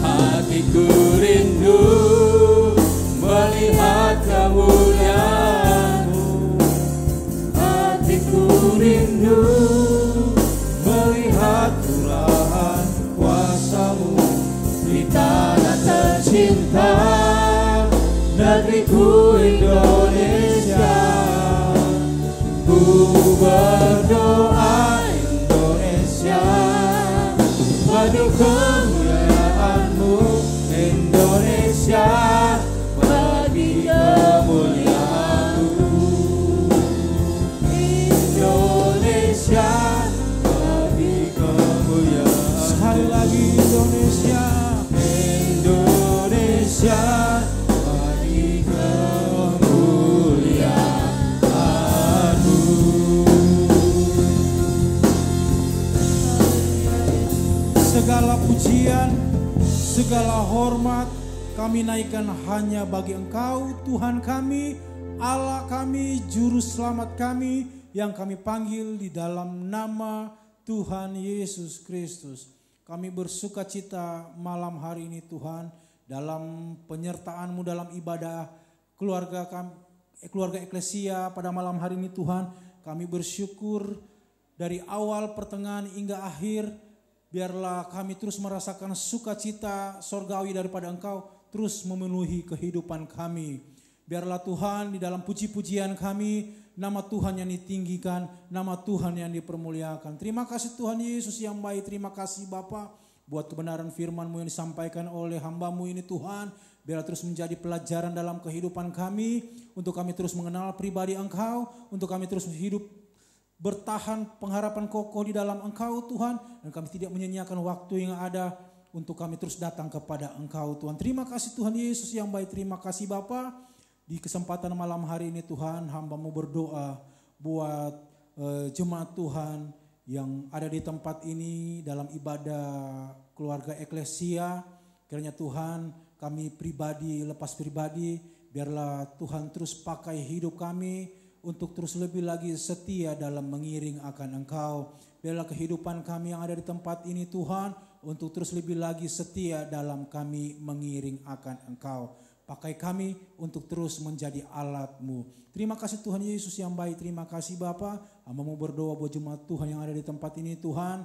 Hatiku rindu melihat kemuliaan-Mu. Hatiku rindu melihat curahan kuasa-Mu di tanah tercinta, negeriku Indonesia. Ku berdoa Indonesia penuh kemuliaan-Mu, Indonesia bagi kemuliaan-Mu. Indonesia bagi kemuliaan-Mu. Sekali lagi Indonesia, Indonesia bagi kemuliaan-Mu. segala pujian, segala hormat kami naikkan hanya bagi Engkau, Tuhan kami, Allah kami, Juru Selamat kami, yang kami panggil di dalam nama Tuhan Yesus Kristus. kami bersuka cita malam hari ini Tuhan dalam penyertaan-Mu dalam ibadah keluarga kami, keluarga eklesia pada malam hari ini Tuhan. Kami bersyukur dari awal pertengahan hingga akhir, biarlah kami terus merasakan sukacita sorgawi daripada Engkau terus memenuhi kehidupan kami. Biarlah Tuhan di dalam puji-pujian kami, nama Tuhan yang ditinggikan, nama Tuhan yang dipermuliakan. Terima kasih Tuhan Yesus yang baik, terima kasih Bapa buat kebenaran firman-Mu yang disampaikan oleh hamba-Mu ini Tuhan. Biarlah terus menjadi pelajaran dalam kehidupan kami, untuk kami terus mengenal pribadi Engkau, untuk kami terus hidup bertahan pengharapan kokoh di dalam Engkau Tuhan, dan kami tidak menyanyiakan waktu yang ada untuk kami terus datang kepada Engkau Tuhan. Terima kasih Tuhan Yesus yang baik, terima kasih Bapa. Di kesempatan malam hari ini Tuhan, hamba-Mu berdoa buat jemaat Tuhan yang ada di tempat ini dalam ibadah keluarga eklesia. Kiranya Tuhan, kami pribadi, lepas pribadi, biarlah Tuhan terus pakai hidup kami untuk terus lebih lagi setia dalam mengiring akan Engkau. Biarlah kehidupan kami yang ada di tempat ini Tuhan, untuk terus lebih lagi setia dalam kami mengiring akan Engkau. Pakai kami untuk terus menjadi alat-Mu. Terima kasih Tuhan Yesus yang baik. Terima kasih Bapa. Hamba-Mu berdoa buat jemaat Tuhan yang ada di tempat ini Tuhan.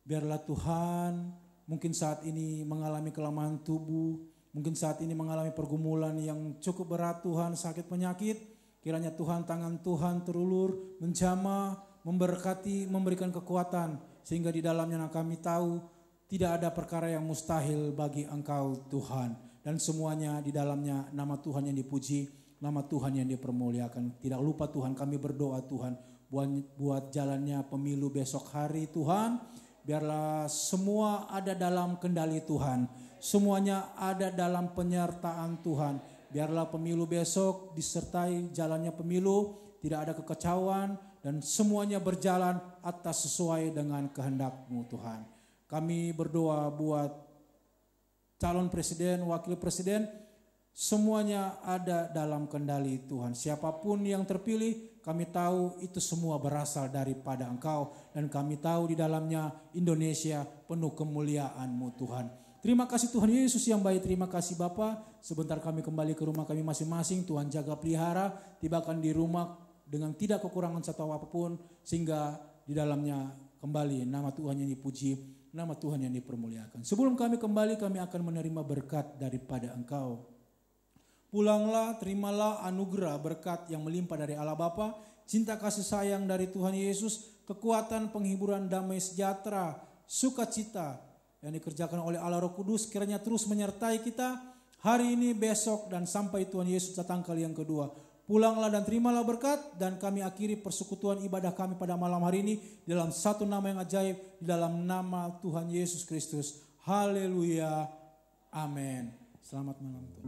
Biarlah Tuhan mungkin saat ini mengalami kelemahan tubuh. Mungkin saat ini mengalami pergumulan yang cukup berat Tuhan, sakit penyakit. Kiranya Tuhan, tangan Tuhan terulur, menjamah, memberkati, memberikan kekuatan. Sehingga di dalamnya kami tahu tidak ada perkara yang mustahil bagi Engkau Tuhan. Dan semuanya di dalamnya nama Tuhan yang dipuji, nama Tuhan yang dipermuliakan. Tidak lupa Tuhan, kami berdoa Tuhan buat jalannya pemilu besok hari Tuhan. Biarlah semua ada dalam kendali Tuhan, semuanya ada dalam penyertaan Tuhan. Biarlah pemilu besok disertai jalannya pemilu, tidak ada kekacauan, dan semuanya berjalan atas sesuai dengan kehendak-Mu Tuhan. Kami berdoa buat calon presiden, wakil presiden, semuanya ada dalam kendali Tuhan. Siapapun yang terpilih, kami tahu itu semua berasal daripada Engkau. Dan kami tahu di dalamnya Indonesia penuh kemuliaan-Mu Tuhan. Terima kasih Tuhan Yesus yang baik, terima kasih Bapa. Sebentar kami kembali ke rumah kami masing-masing. Tuhan jaga pelihara, tibakan di rumah dengan tidak kekurangan satu apapun. Sehingga di dalamnya kembali nama Tuhan yang dipuji, nama Tuhan yang dipermuliakan. Sebelum kami kembali, kami akan menerima berkat daripada Engkau. Pulanglah, terimalah anugerah berkat yang melimpah dari Allah Bapa, cinta kasih sayang dari Tuhan Yesus, kekuatan, penghiburan, damai sejahtera, sukacita yang dikerjakan oleh Allah Roh Kudus, kiranya terus menyertai kita hari ini, besok, dan sampai Tuhan Yesus datang kali yang kedua. Pulanglah dan terimalah berkat, dan kami akhiri persekutuan ibadah kami pada malam hari ini dalam satu nama yang ajaib, di dalam nama Tuhan Yesus Kristus. Haleluya. Amin. Selamat malam Tuhan.